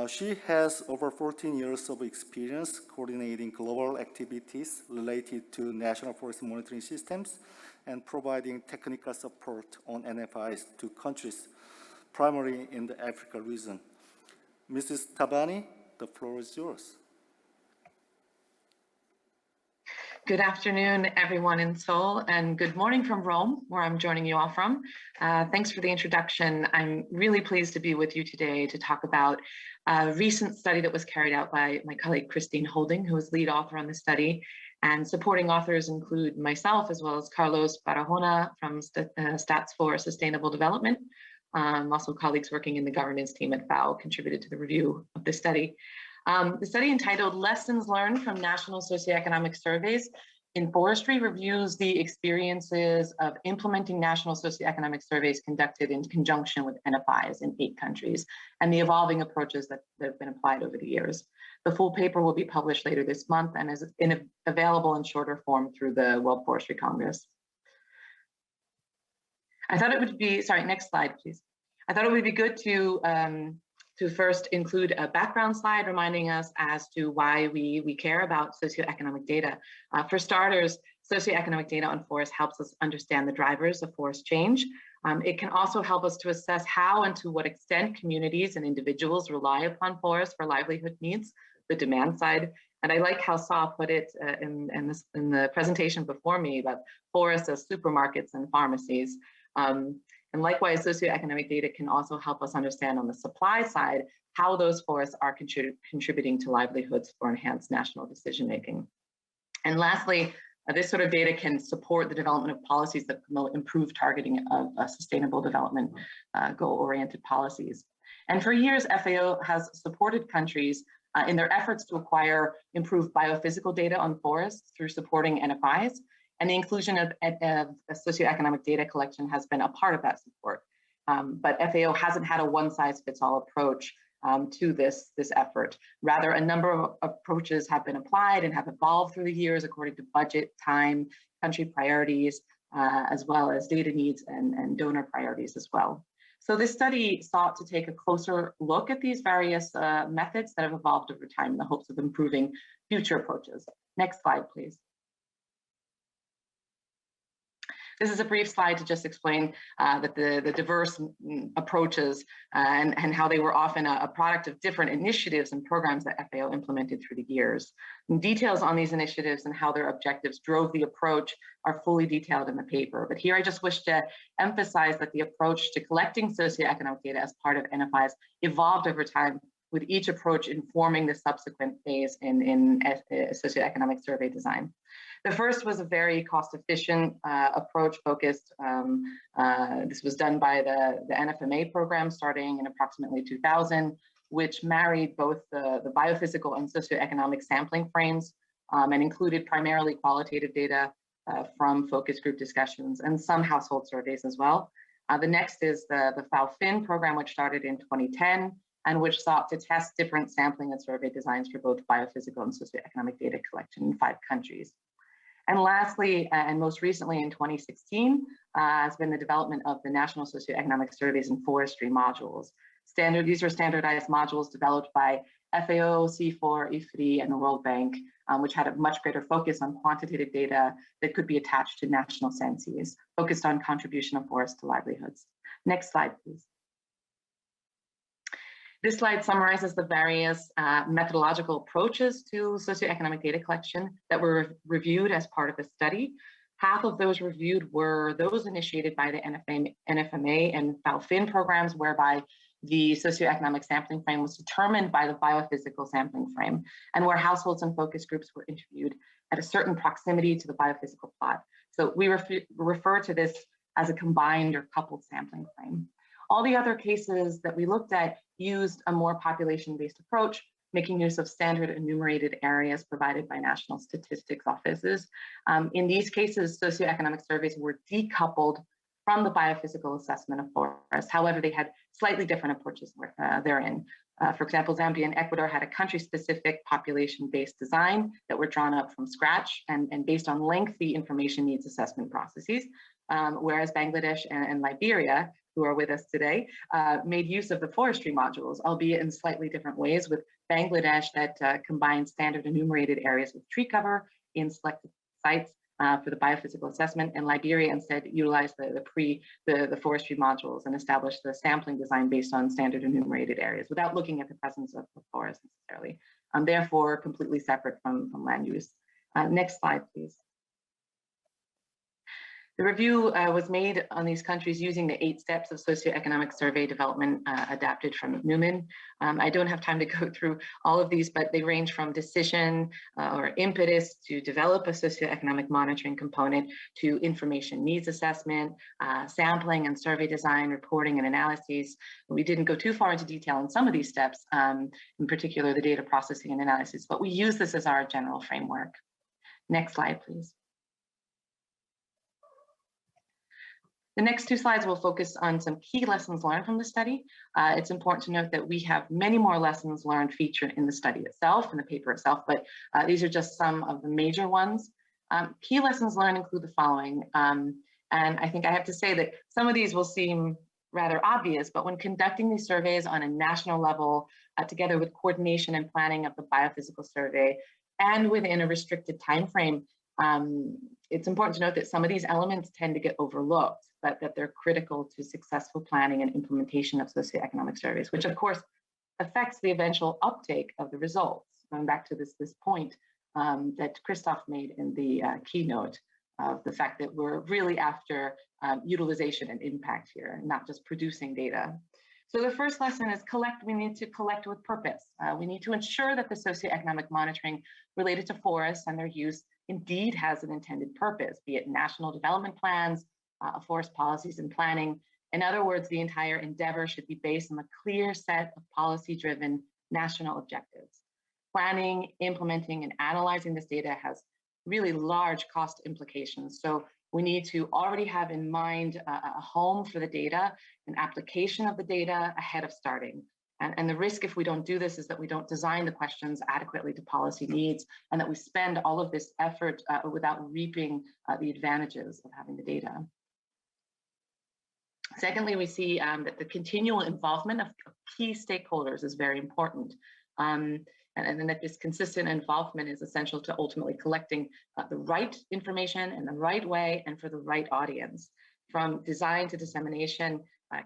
She has over 14 years of experience coordinating global activities related to National Forest Monitoring Systems and providing technical support on NFIs to countries, primarily in the Africa region. Mrs. Tabani, the floor is yours. Good afternoon, everyone in Seoul, and good morning from Rome, where I'm joining you all from. Thanks for the introduction. I'm really pleased to be with you today to talk about a recent study that was carried out by my colleague, Christine Holding, who is lead author on the study, And supporting authors include myself, as well as Carlos Barahona from Stats for Sustainable Development. Also colleagues working in the governance team at FAO contributed to the review of the study. The study, entitled Lessons Learned from National Socioeconomic Surveys in Forestry, reviews the experiences of implementing national socioeconomic surveys conducted in conjunction with NFIs in 8 countries and the evolving approaches that have been applied over the years. The full paper will be published later this month and is available in shorter form through the World Forestry Congress. I thought it would be, sorry, next slide, please. I thought it would be good to first include a background slide reminding us as to why we care about socioeconomic data. For starters, socioeconomic data on forests helps us understand the drivers of forest change. It can also help us to assess how and to what extent communities and individuals rely upon forests for livelihood needs, the demand side. And I like how Saw put it in the presentation before me about forests as supermarkets and pharmacies. And likewise, socioeconomic data can also help us understand on the supply side how those forests are contributing to livelihoods for enhanced national decision-making. And lastly, this sort of data can support the development of policies that promote improved targeting of sustainable development goal-oriented policies. And for years, FAO has supported countries in their efforts to acquire improved biophysical data on forests through supporting NFIs. And the inclusion of socioeconomic data collection has been a part of that support. But FAO hasn't had a one-size-fits-all approach to this effort. Rather, a number of approaches have been applied and have evolved through the years according to budget, time, country priorities, as well as data needs and donor priorities as well. So this study sought to take a closer look at these various methods that have evolved over time in the hopes of improving future approaches. Next slide, please. This is a brief slide to just explain that the diverse approaches and how they were often a product of different initiatives and programs that FAO implemented through the years. And details on these initiatives and how their objectives drove the approach are fully detailed in the paper. But here I just wish to emphasize that the approach to collecting socioeconomic data as part of NFIs evolved over time, with each approach informing the subsequent phase in socioeconomic survey design. The first was a very cost-efficient approach focused. This was done by the NFMA program starting in approximately 2000, which married both the biophysical and socioeconomic sampling frames and included primarily qualitative data from focus group discussions and some household surveys as well. The next is the FAO-FIN program, which started in 2010 and which sought to test different sampling and survey designs for both biophysical and socioeconomic data collection in 5 countries. And lastly, and most recently in 2016, has been the development of the National Socioeconomic Surveys and Forestry modules. These are standardized modules developed by FAO, CIFOR, IFPRI, and the World Bank, which had a much greater focus on quantitative data that could be attached to national censuses, focused on contribution of forests to livelihoods. Next slide, please. This slide summarizes the various methodological approaches to socioeconomic data collection that were reviewed as part of the study. Half of those reviewed were those initiated by the NFMA and FAO-FIN programs, whereby the socioeconomic sampling frame was determined by the biophysical sampling frame, and where households and focus groups were interviewed at a certain proximity to the biophysical plot. So we refer to this as a combined or coupled sampling frame. All the other cases that we looked at used a more population-based approach, making use of standard enumerated areas provided by national statistics offices. In these cases, socioeconomic surveys were decoupled from the biophysical assessment of forests. However, they had slightly different approaches therein. For example, Zambia and Ecuador had a country-specific population-based design that were drawn up from scratch and based on lengthy information needs assessment processes, whereas Bangladesh and Liberia, who are with us today, made use of the forestry modules, albeit in slightly different ways, with Bangladesh that combined standard enumerated areas with tree cover in selected sites for the biophysical assessment, and Liberia instead utilized the forestry modules and established the sampling design based on standard enumerated areas without looking at the presence of the forest necessarily, therefore completely separate from land use. Next slide, please. The review was made on these countries using the 8 steps of socioeconomic survey development adapted from Newman. I don't have time to go through all of these, but they range from decision or impetus to develop a socioeconomic monitoring component to information needs assessment, sampling and survey design, reporting and analyses. We didn't go too far into detail in some of these steps, in particular the data processing and analysis, but we use this as our general framework. Next slide, please. The next 2 slides will focus on some key lessons learned from the study. It's important to note that we have many more lessons learned featured in the study itself, in the paper itself, but these are just some of the major ones. Key lessons learned include the following, and I think I have to say that some of these will seem rather obvious, but when conducting these surveys on a national level, together with coordination and planning of the biophysical survey, and within a restricted time frame, it's important to note that some of these elements tend to get overlooked, but that they're critical to successful planning and implementation of socioeconomic surveys, which of course affects the eventual uptake of the results. Going back to this point that Christoph made in the keynote of the fact that we're really after utilization and impact here, not just producing data. So the first lesson is we need to collect with purpose. We need to ensure that the socioeconomic monitoring related to forests and their use indeed has an intended purpose, be it national development plans, forest policies and planning. In other words, the entire endeavor should be based on a clear set of policy-driven national objectives. Planning, implementing, and analyzing this data has really large cost implications. So we need to already have in mind a home for the data, an application of the data ahead of starting. And the risk if we don't do this is that we don't design the questions adequately to policy needs and that we spend all of this effort without reaping the advantages of having the data. Secondly, we see that the continual involvement of key stakeholders is very important. And that this consistent involvement is essential to ultimately collecting the right information in the right way and for the right audience. From design to dissemination,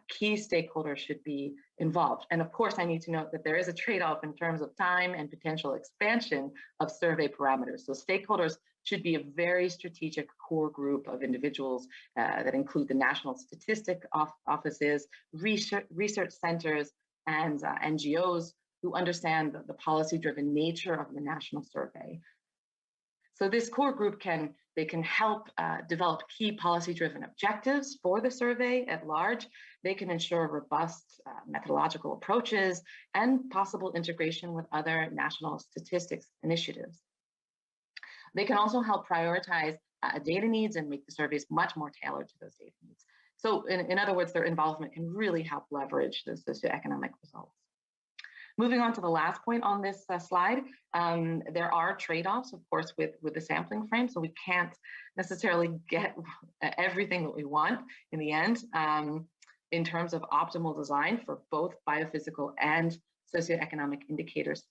key stakeholders should be involved. And of course, I need to note that there is a trade-off in terms of time and potential expansion of survey parameters. So stakeholders should be a very strategic core group of individuals that include the national statistic offices, research centers, and NGOs who understand the policy-driven nature of the national survey. So this core group can help develop key policy-driven objectives for the survey at large. They can ensure robust methodological approaches and possible integration with other national statistics initiatives. They can also help prioritize data needs and make the surveys much more tailored to those data needs. So in other words, their involvement can really help leverage the socioeconomic results. Moving on to the last point on this slide, there are trade-offs, of course, with the sampling frame. So we can't necessarily get everything that we want in the end in terms of optimal design for both biophysical and socioeconomic indicators,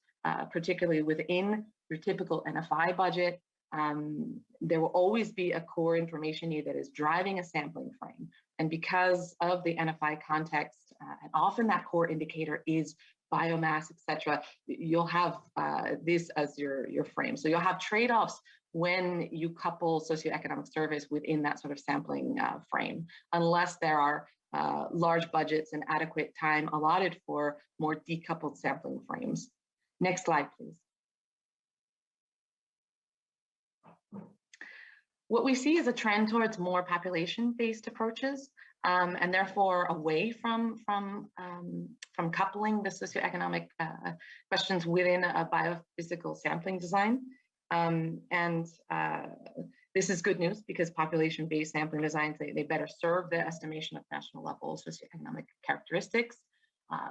particularly within your typical NFI budget. There will always be a core information need that is driving a sampling frame. And because of the NFI context, and often that core indicator is biomass, etc., you'll have this as your frame. So you'll have trade-offs when you couple socioeconomic surveys within that sort of sampling frame, unless there are large budgets and adequate time allotted for more decoupled sampling frames. Next slide, please. What we see is a trend towards more population-based approaches, and therefore away from coupling the socioeconomic questions within a biophysical sampling design. This is good news because population-based sampling designs, they better serve the estimation of national level socioeconomic characteristics.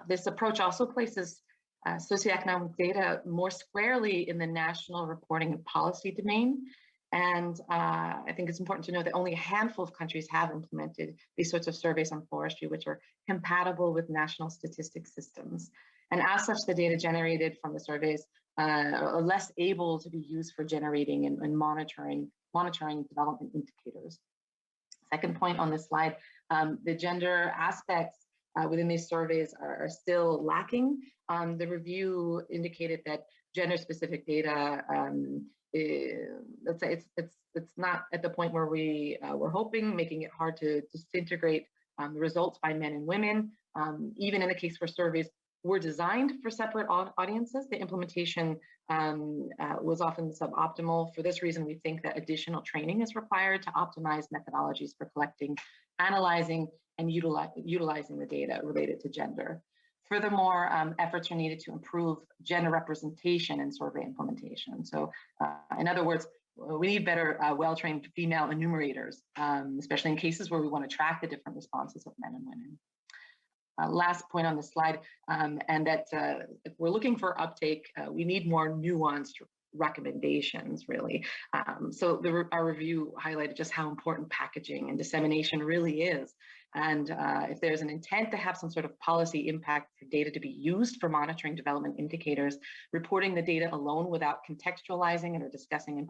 This approach also places socioeconomic data more squarely in the national reporting and policy domain. And I think it's important to know that only a handful of countries have implemented these sorts of surveys on forestry, which are compatible with national statistics systems. And as such, the data generated from the surveys are less able to be used for generating and monitoring development indicators. Second point on this slide, the gender aspects within these surveys are still lacking. The review indicated that gender-specific data, let's say it's not at the point where we're hoping, making it hard to disintegrate the results by men and women. Even in the case where surveys were designed for separate audiences, the implementation was often suboptimal. For this reason, we think that additional training is required to optimize methodologies for collecting, analyzing, and utilizing the data related to gender. Furthermore, efforts are needed to improve gender representation in survey implementation. So in other words, we need better well-trained female enumerators, especially in cases where we want to track the different responses of men and women. Last point on the slide, and that if we're looking for uptake, we need more nuanced recommendations, really. So our review highlighted just how important packaging and dissemination really is. And if there's an intent to have some sort of policy impact for data to be used for monitoring development indicators, reporting the data alone without contextualizing it or discussing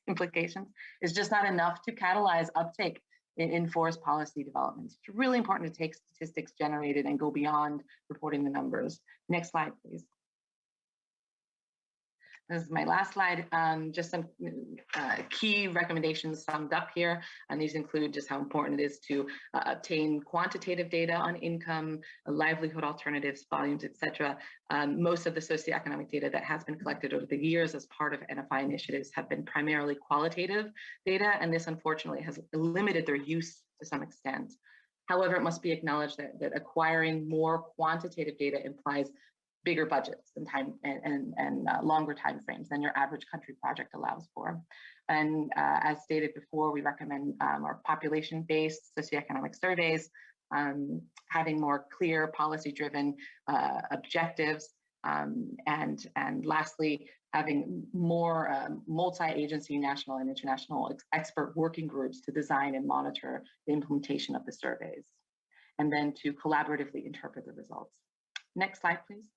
implications is just not enough to catalyze uptake in forest policy developments. It's really important to take statistics generated and go beyond reporting the numbers. Next slide, please. This is my last slide. Just some key recommendations summed up here, and these include just how important it is to obtain quantitative data on income, livelihood alternatives, volumes, etc. Most of the socioeconomic data that has been collected over the years as part of NFI initiatives have been primarily qualitative data, and this unfortunately has limited their use to some extent. However, it must be acknowledged that acquiring more quantitative data implies bigger budgets and time and longer time frames than your average country project allows for. And as stated before, we recommend our population-based socioeconomic surveys, having more clear policy-driven objectives, and lastly, having more multi-agency national and international expert working groups to design and monitor the implementation of the surveys, and then to collaboratively interpret the results. Next slide, please.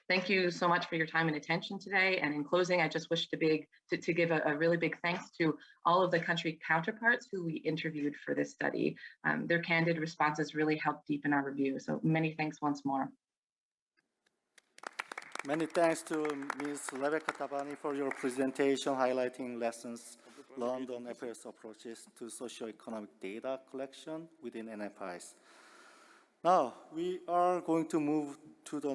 Thank you so much for your time and attention today. And in closing, I just wish to give a really big thanks to all of the country counterparts who we interviewed for this study. Their candid responses really helped deepen our review. So many thanks once more. Many thanks to Ms. Rebecca Tabani for your presentation highlighting lessons learned on FAO's approaches to socioeconomic data collection within NFIs. Now, we are going to move to the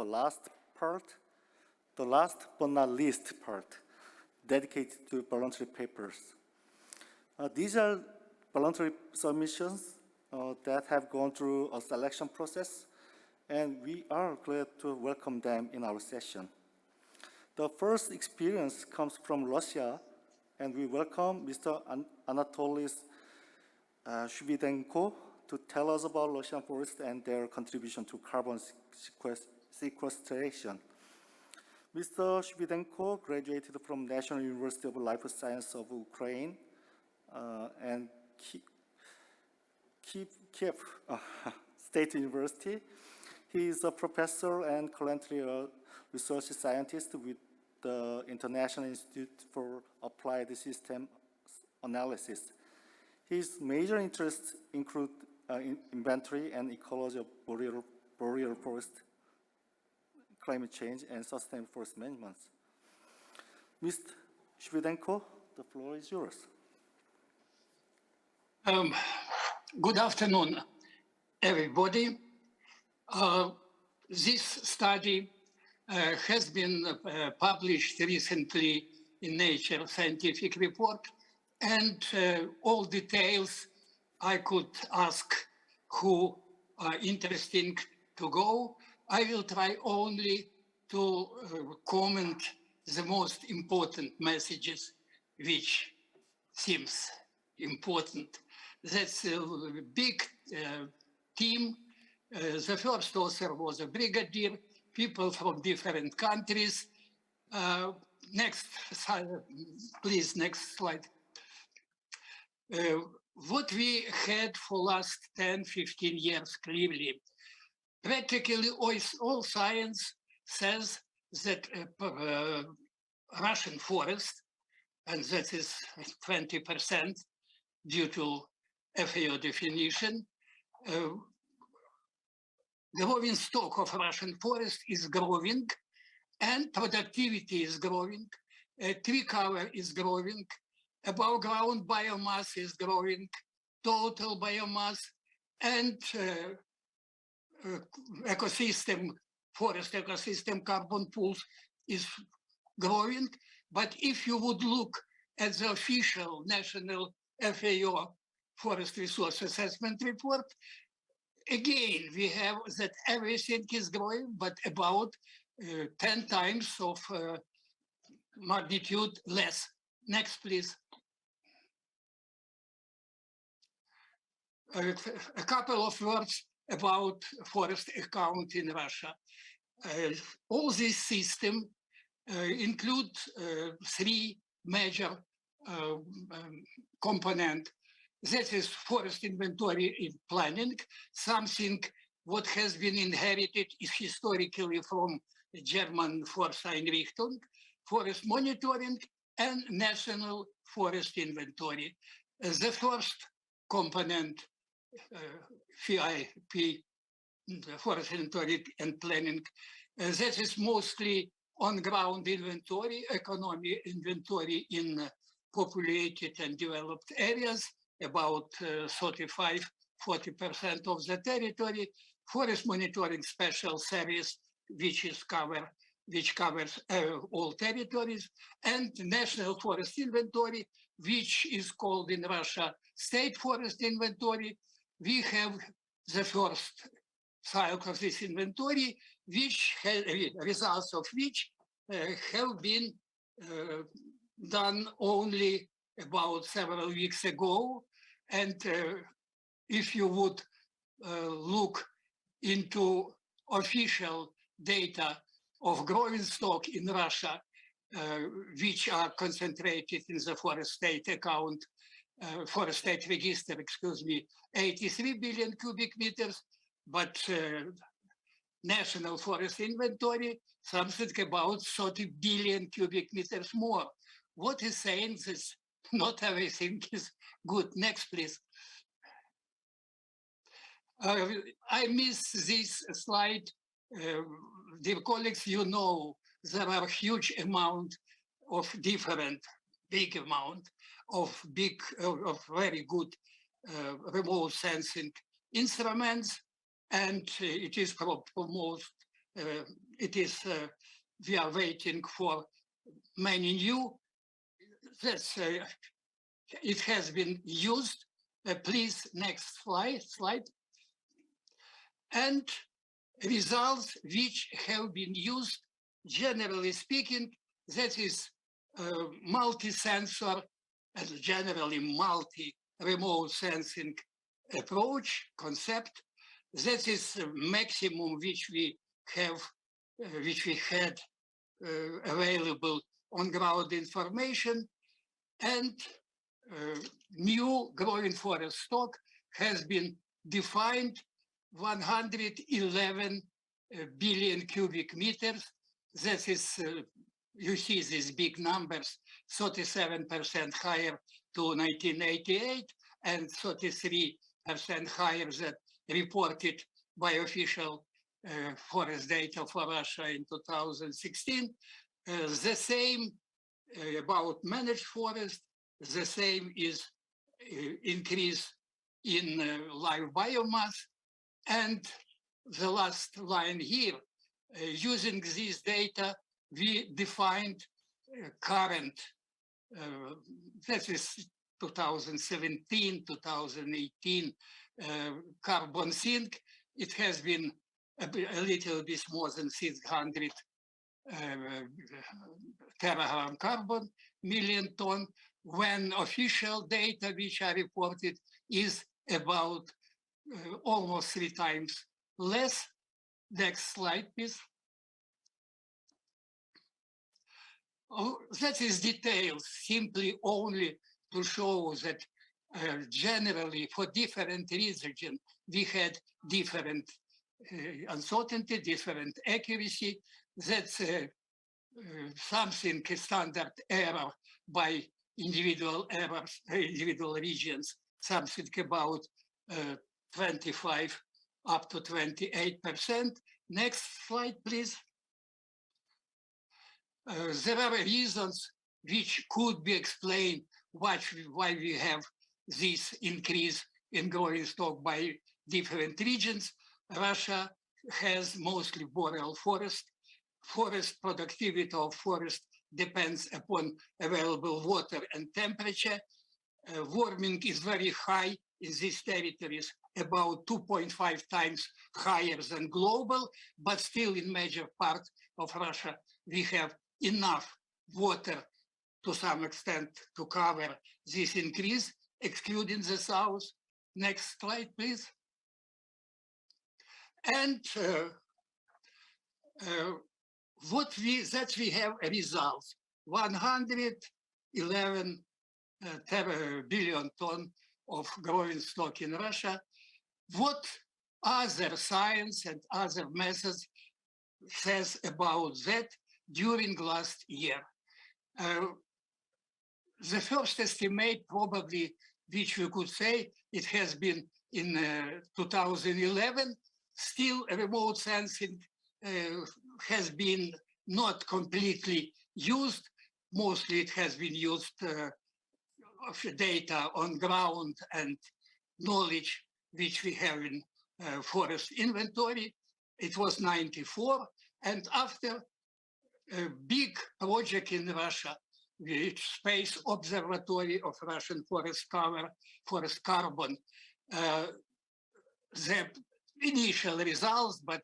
last part, the last but not least part, dedicated to voluntary papers. These are voluntary submissions that have gone through a selection process, and we are glad to welcome them in our session. The first experience comes from Russia, and we welcome Mr. Anatoly Shvydenko to tell us about Russian forests and their contribution to carbon sequestration. Mr. Shvydenko graduated from National University of Life Science of Ukraine and Kiev State University. He is a professor and currently a research scientist with the International Institute for Applied System Analysis. His major interests include inventory and ecology of boreal forest, climate change, and sustainable forest management. Mr. Shvydenko, the floor is yours. Good afternoon, everybody. This study has been published recently in Nature Scientific Report, and all details I could ask who are interesting to go. I will try only to comment the most important messages which seems important. That's a big team. The first author was a brigadier, people from different countries. Next slide, please, next slide. What we had for last 10, 15 years clearly, practically all science says that Russian forest, and that is 20% due to FAO definition, growing stock of Russian forest is growing, and productivity is growing, tree cover is growing, above ground biomass is growing, total biomass, and ecosystem, forest ecosystem carbon pools is growing. But if you would look at the official national FAO Forest Resource Assessment Report, again, we have that everything is growing, but about 10 times of magnitude less. Next, please. A couple of words about forest account in Russia. All this system include three major components. That is forest inventory in planning, something what has been inherited is historically from German Forsteinrichtung, forest monitoring, and national forest inventory. The first component, FIP, the forest inventory and planning, that is mostly on-ground inventory, economic inventory in populated and developed areas, about 35–40% of the territory, forest monitoring special service, which covers all territories, and national forest inventory, which is called in Russia state forest inventory. We have the first cycle of this inventory, which has, results of which have been done only about several weeks ago. And if you would look into official data of growing stock in Russia, which are concentrated in the forest state account, forest state register, 83 billion cubic meters, but national forest inventory, something about 30 billion cubic meters more. What is saying this? Not everything is good. Next, please. I miss this slide. Dear colleagues, you know there are huge amount of different, big amount of very good remote sensing instruments, and it is proposed. We are waiting for many new. That's it has been used. Please, next slide. And results which have been used, generally speaking, that is multi-sensor and generally multi-remote sensing approach concept. That is the maximum which we have, which we had available on ground information, and new growing forest stock has been defined 111 billion cubic meters. That is, you see these big numbers, 37% higher to 1988 and 33% higher than reported by official forest data for Russia in 2016. The same about managed forest, the same is increase in live biomass. And the last line here, using this data, we defined current, that is 2017, 2018 carbon sink. It has been a little bit more than 600 teragram carbon, million ton, when official data which are reported is about almost 3 times less. Next slide, please. Oh, that is details, simply only to show that generally for different regions, we had different uncertainty, different accuracy. That's something standard error by individual errors, individual regions, something about 25 up to 28%. Next slide, please. There are reasons which could be explained why we have this increase in growing stock by different regions. Russia has mostly boreal forest. Forest productivity of forest depends upon available water and temperature. Warming is very high in these territories, about 2.5 times higher than global, but still in major part of Russia, we have enough water to some extent to cover this increase, excluding the south. Next slide, please. And we have a result, 111 billion ton of growing stock in Russia. What other science and other methods says about that during last year? The first estimate probably, which we could say, it has been in 2011. Still, remote sensing has been not completely used. Mostly it has been used of data on ground and knowledge which we have in forest inventory. It was 94. And after a big project in Russia, which Space Observatory of Russian Forest Cover, Forest Carbon, the initial results, but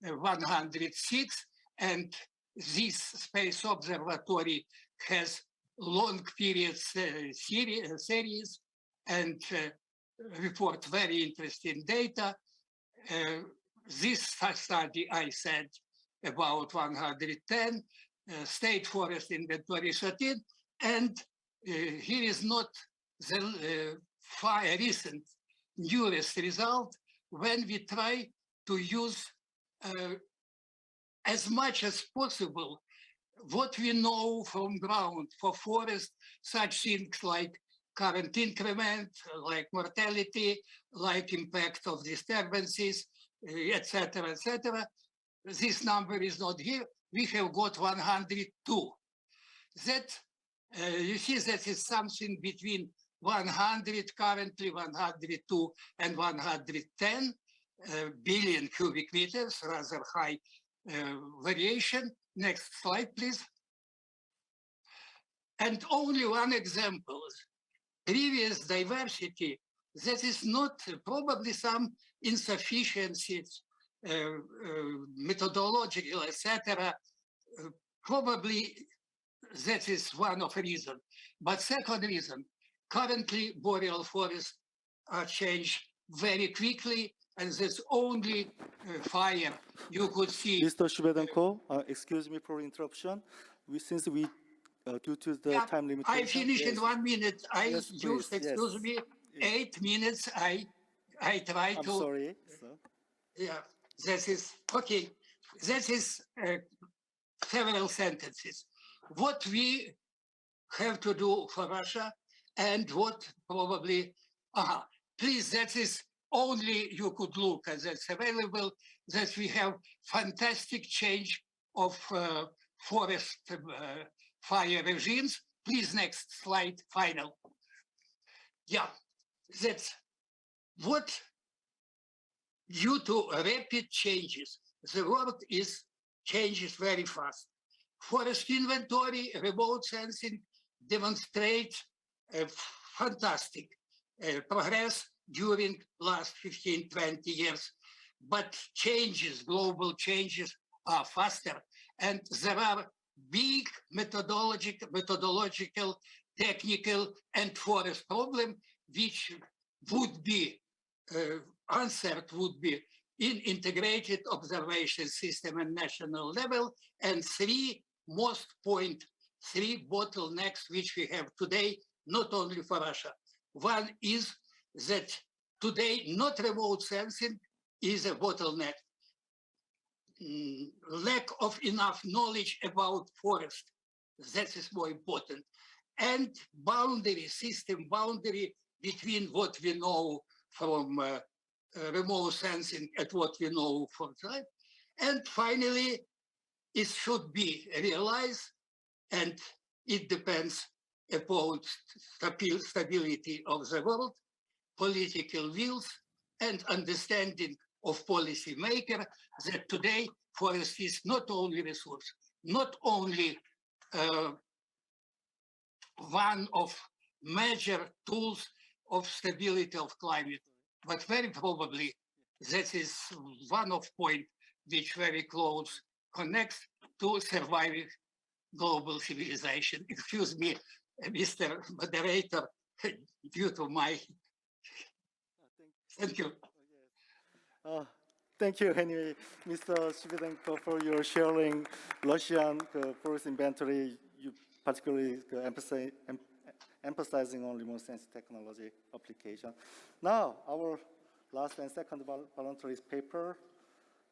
106, and this Space Observatory has long periods series and report very interesting data. This study I said about 110, state forest inventory 13, and here is not the recent newest result when we try to use as much as possible what we know from ground for forest, such things like current increment, like mortality, like impact of disturbances, etc., etc. This number is not here. We have got 102. That, you see, that is something between 100 currently, 102 and 110 billion cubic meters, rather high variation. Next slide, please. And only one example, previous diversity, that is not probably some insufficiencies, methodological, etc. Probably that is one of the reasons. But second reason, currently boreal forests are changed very quickly, and there's only fire you could see. Mr. Shvedenko, excuse me for interruption. Since we, due to the time limitation. I finish in 1 minute. I Yes, used, please, excuse yes. me, 8 minutes. I try I'm to. sorry. So. Yeah, that is, okay. That is several sentences. What we have to do for Russia and what probably, please, that is only you could look at that's available, that we have fantastic change of forest fire regimes. Please, next slide, final. Yeah, that's what, due to rapid changes, the world changes very fast. Forest inventory, remote sensing demonstrates a fantastic progress during last 15, 20 years. But changes, global changes are faster. And there are big methodological, technical, and forest problem, which would be answered would be in integrated observation system and national level, and three bottlenecks which we have today, not only for Russia. One is that today not remote sensing is a bottleneck. Lack of enough knowledge about forest, that is more important. And boundary between what we know from remote sensing at what we know for that. And finally, it should be realized, and it depends upon stability of the world, political wills, and understanding of policymakers that today forest is not only resource, not only one of major tools of stability of climate, but very probably that is one of point which very close connects to surviving global civilization. Excuse me, Mr. Moderator, due to my, thank you. Thank you, anyway, Mr. Shividenko, for your sharing Russian forest inventory, you particularly emphasizing on remote sensing technology application. Now, our last and second voluntary paper,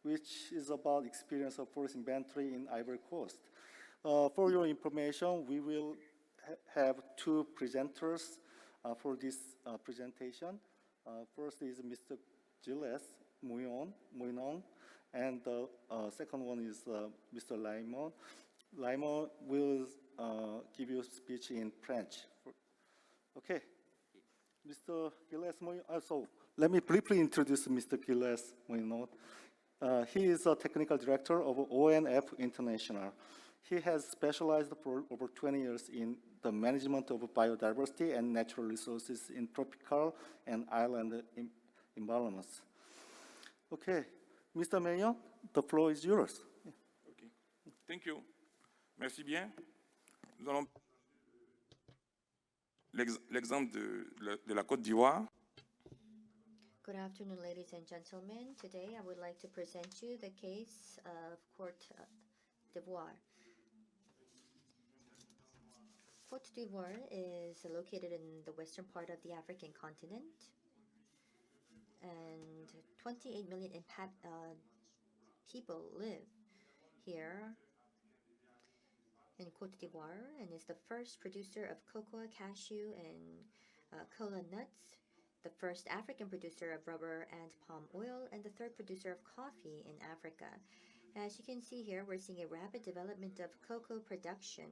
which is about experience of forest inventory in Ivory Coast. For your information, we will have two presenters for this presentation. First is Mr. Gilles Mouinon, and the second one is Mr. Laimon. Laimon will give you a speech in French. Okay, Mr. Gilles Mouinon. So let me briefly introduce Mr. Gilles Mouinon. He is a technical director of ONF International. He has specialized for over 20 years in the management of biodiversity and natural resources in tropical and island environments. Okay, Mr. Mayor, the floor is yours. Okay. Thank you. Merci bien. Nous allons l'exemple de la Côte d'Ivoire. Good afternoon, ladies and gentlemen. Today, I would like to present you the case of Côte d'Ivoire. Côte d'Ivoire is located in the western part of the African continent, and 28 million people live here in Côte d'Ivoire, and is the first producer of cocoa, cashew, and cola nuts, the first African producer of rubber and palm oil, and the third producer of coffee in Africa. As you can see here, we're seeing a rapid development of cocoa production,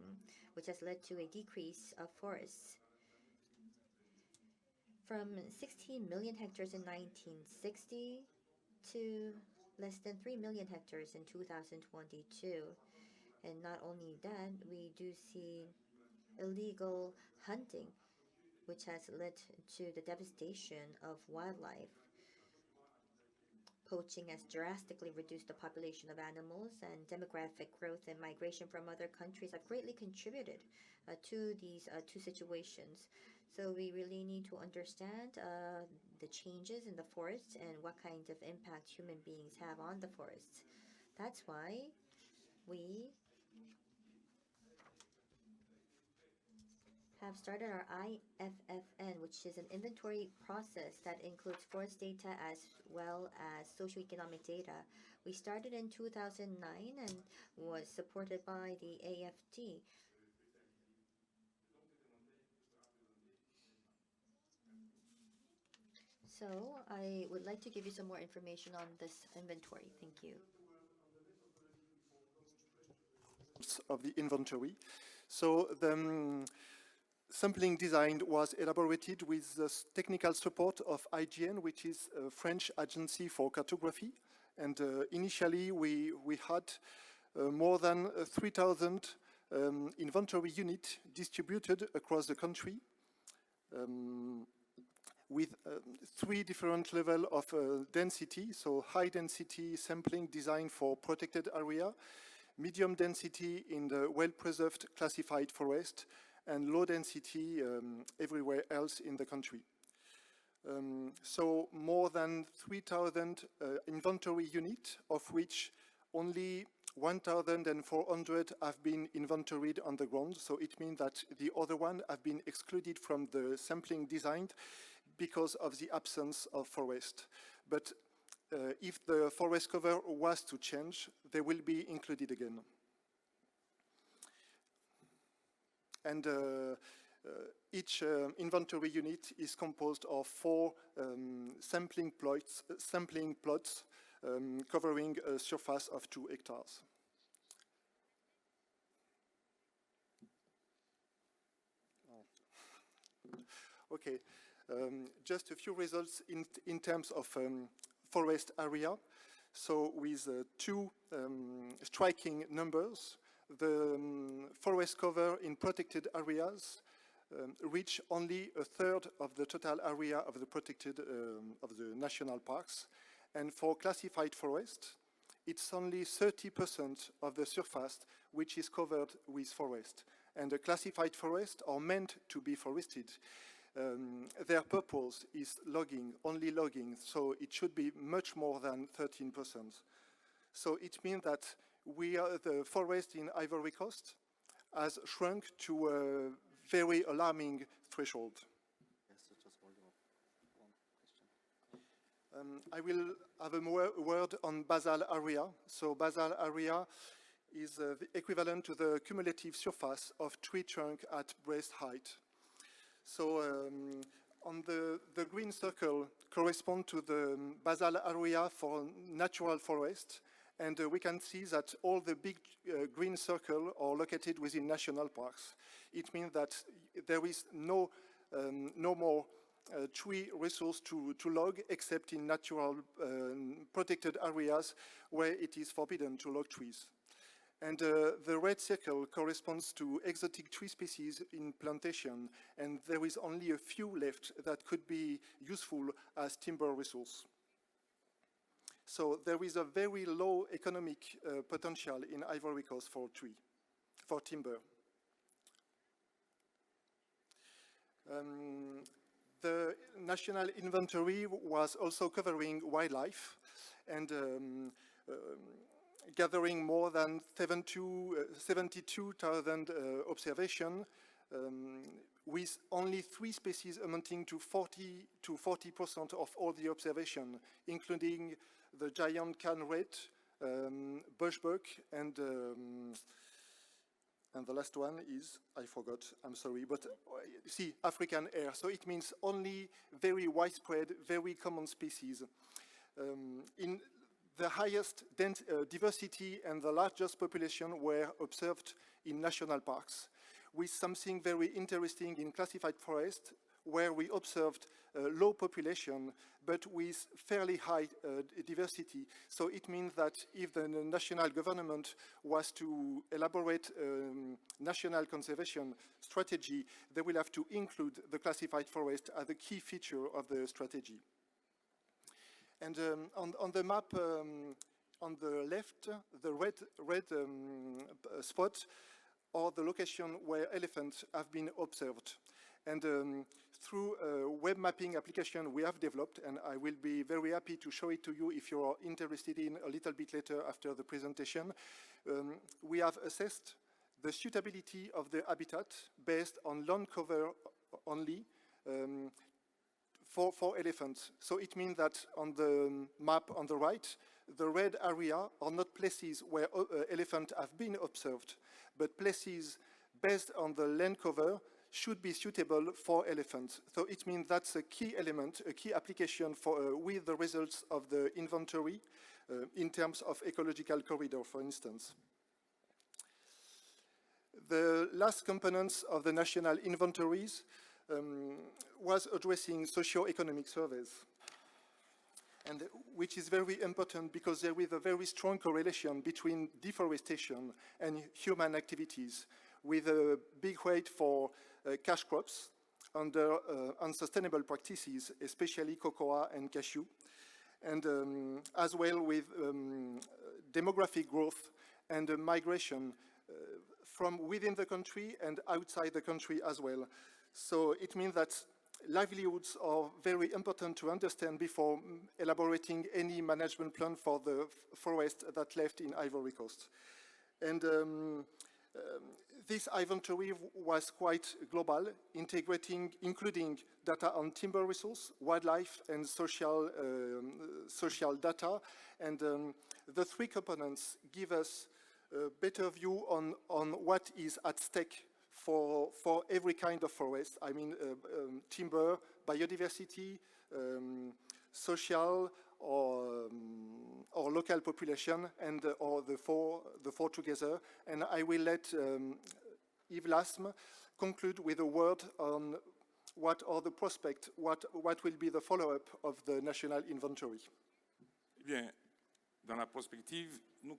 which has led to a decrease of forests. From 16 million hectares in 1960 to less than 3 million hectares in 2022. And not only that, we do see illegal hunting, which has led to the devastation of wildlife. Poaching has drastically reduced the population of animals, and demographic growth and migration from other countries have greatly contributed to these two situations. So we really need to understand the changes in the forests and what kind of impact human beings have on the forests. That's why we have started our IFFN, which is an inventory process that includes forest data as well as socioeconomic data. We started in 2009 and was supported by the AFD. So I would like to give you some more information on this inventory. Thank you. Of the inventory. So the sampling design was elaborated with the technical support of IGN, which is a French agency for cartography. And initially we had more than 3,000 inventory units distributed across the country with 3 different levels of density. So high density sampling designed for protected area, medium density in the well-preserved classified forest, and low density everywhere else in the country. So more than 3,000 inventory units, of which only 1,400 have been inventoried on the ground. So it means that the other one have been excluded from the sampling design because of the absence of forest. But if the forest cover was to change, they will be included again. And each inventory unit is composed of 4 sampling plots covering a surface of 2 hectares. Okay, just a few results in terms of forest area. So with 2 striking numbers, the forest cover in protected areas reach only a third of the total area of the protected of the national parks. And for classified forest, it's only 30% of the surface which is covered with forest. And the classified forests are meant to be forested. Their purpose is logging, only logging, so it should be much more than 13%. So it means that the forest in Ivory Coast has shrunk to a very alarming threshold. Yes, so just one question. I will have a word on basal area. So basal area is the equivalent to the cumulative surface of tree trunk at breast height. So on the green circle correspond to the basal area for natural forest, and we can see that all the big green circle are located within national parks. It means that there is no more tree resource to log except in natural protected areas where it is forbidden to log trees. And the red circle corresponds to exotic tree species in plantation, and there is only a few left that could be useful as timber resource. So there is a very low economic potential in Ivory Coast for timber. The national inventory was also covering wildlife and gathering more than 72,000 observations, with only 3 species amounting to 40% of all the observation, including the giant cane rat, bushbuck, and the last one is, I forgot, I'm sorry, but see, African hare. So it means only very widespread, very common species. In the highest diversity and the largest population were observed in national parks, with something very interesting in classified forest, where we observed low population, but with fairly high diversity. So it means that if the national government was to elaborate national conservation strategy, they will have to include the classified forest as a key feature of the strategy. And on the map on the left, the red spot are the location where elephants have been observed. And through a web mapping application we have developed, and I will be very happy to show it to you if you are interested in a little bit later after the presentation, we have assessed the suitability of the habitat based on land cover only, for elephants. So it means that on the map on the right, the red area are not places where elephants have been observed, but places based on the land cover should be suitable for elephants. So it means that's a key element, a key application for with the results of the inventory in terms of ecological corridor, for instance. The last components of the national inventories was addressing socio-economic surveys, and which is very important because there is a very strong correlation between deforestation and human activities, with a big weight for cash crops under unsustainable practices, especially cocoa and cashew, and as well with demographic growth and migration from within the country and outside the country as well. So it means that livelihoods are very important to understand before elaborating any management plan for the forest that left in Ivory Coast. And this inventory was quite global, including data on timber resource, wildlife, and social data. And the 3 components give us a better view on what is at stake for every kind of forest. I mean, timber, biodiversity, social or local population, and or the four together. And I will let Yves Lasme conclude with a word on what are the prospects, what will be the follow-up of the national inventory. Eh bien, dans la prospective, nous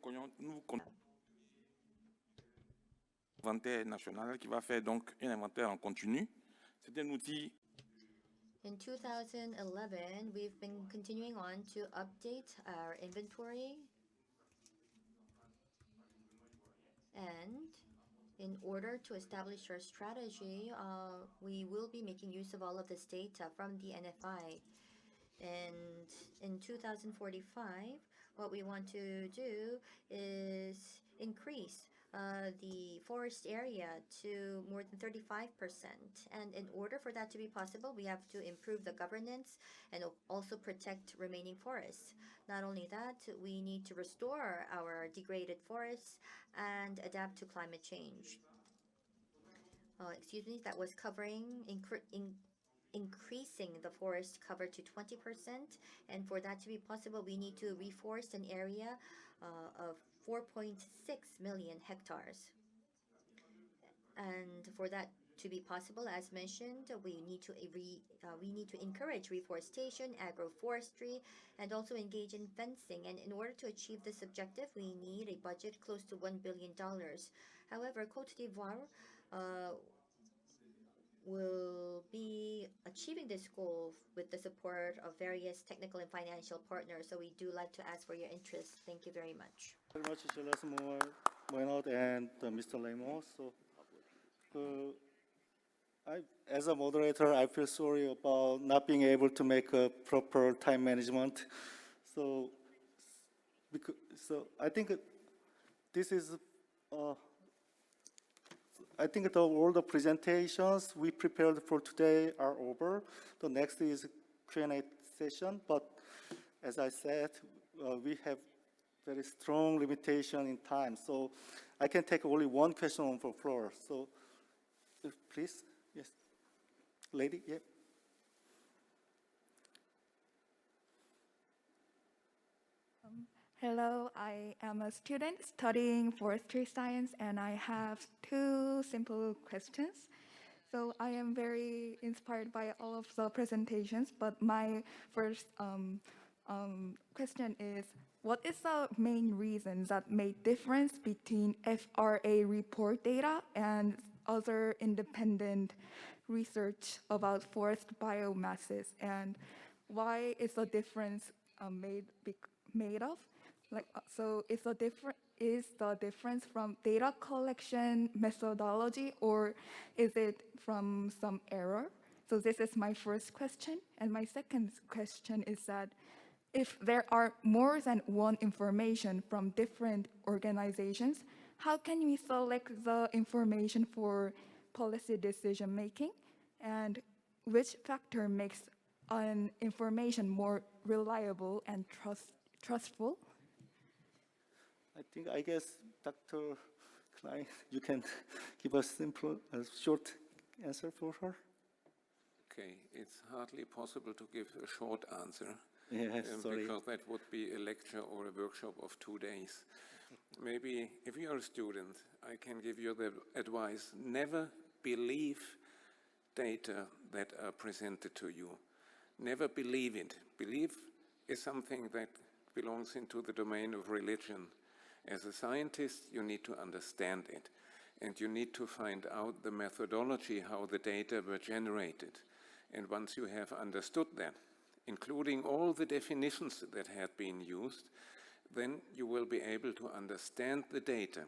inventaire national qui va faire donc un inventaire en continu. C'est un outil. In 2011, we've been continuing on to update our inventory. And in order to establish our strategy, we will be making use of all of this data from the NFI. And in 2045, what we want to do is increase the forest area to more than 35%. And in order for that to be possible, we have to improve the governance and also protect remaining forests. Not only that, we need to restore our degraded forests and adapt to climate change. That was covering increasing the forest cover to 20%. And for that to be possible, we need to reforest an area of 4.6 million hectares. And for that to be possible, as mentioned, we need to encourage reforestation, agroforestry, and also engage in fencing. And in order to achieve this objective, we need a budget close to $1 billion. However, Côte d'Ivoire will be achieving this goal with the support of various technical and financial partners. So we do like to ask for your interest. Thank you very much. Very much, Gilles Moinot and Mr. Lemos. So, as a moderator, I feel sorry about not being able to make a proper time management. So I think this is. I think all the presentations we prepared for today are over. The next is Q&A session, but as I said, we have very strong limitation in time, so I can take only one question on the floor. So, please, yes, lady, yeah. Hello, I am a student studying forestry science, and I have two simple questions. So I am very inspired by all of the presentations, but my first question is, what is the main reason that made difference between FRA report data and other independent research about forest biomasses, and why is the difference made of? So is the difference from data collection methodology, or is it from some error? So this is my first question. And my second question is that if there are more than one information from different organizations, how can we select the information for policy decision making? And which factor makes an information more reliable and trustful? I guess, Dr. Klein, you can give a simple, short answer for her. Okay, it's hardly possible to give a short answer. Yes, sorry. Because that would be a lecture or a workshop of 2 days. Maybe if you're a student, I can give you the advice, never believe data that are presented to you. Never believe it. Belief is something that belongs into the domain of religion. As a scientist, you need to understand it, and you need to find out the methodology, how the data were generated. And once you have understood that, including all the definitions that have been used, then you will be able to understand the data.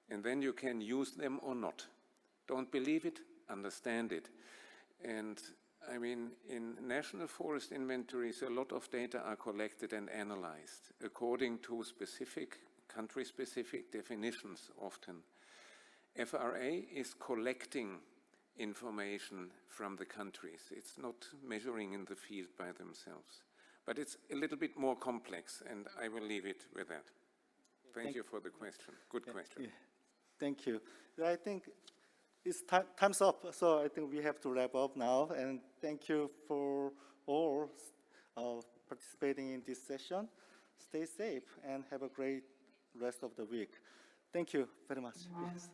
And then you can use them or not. Don't believe it, understand it. And I mean, in national forest inventories, a lot of data are collected and analyzed according to specific, country-specific definitions often. FRA is collecting information from the countries. It's not measuring in the field by themselves. But it's a little bit more complex, and I will leave it with that. Thank you for the question. Good question. Yeah. Thank you. I think it's time's up, so I think we have to wrap up now. And thank you for all participating in this session. Stay safe and have a great rest of the week. Thank you very much. Yes.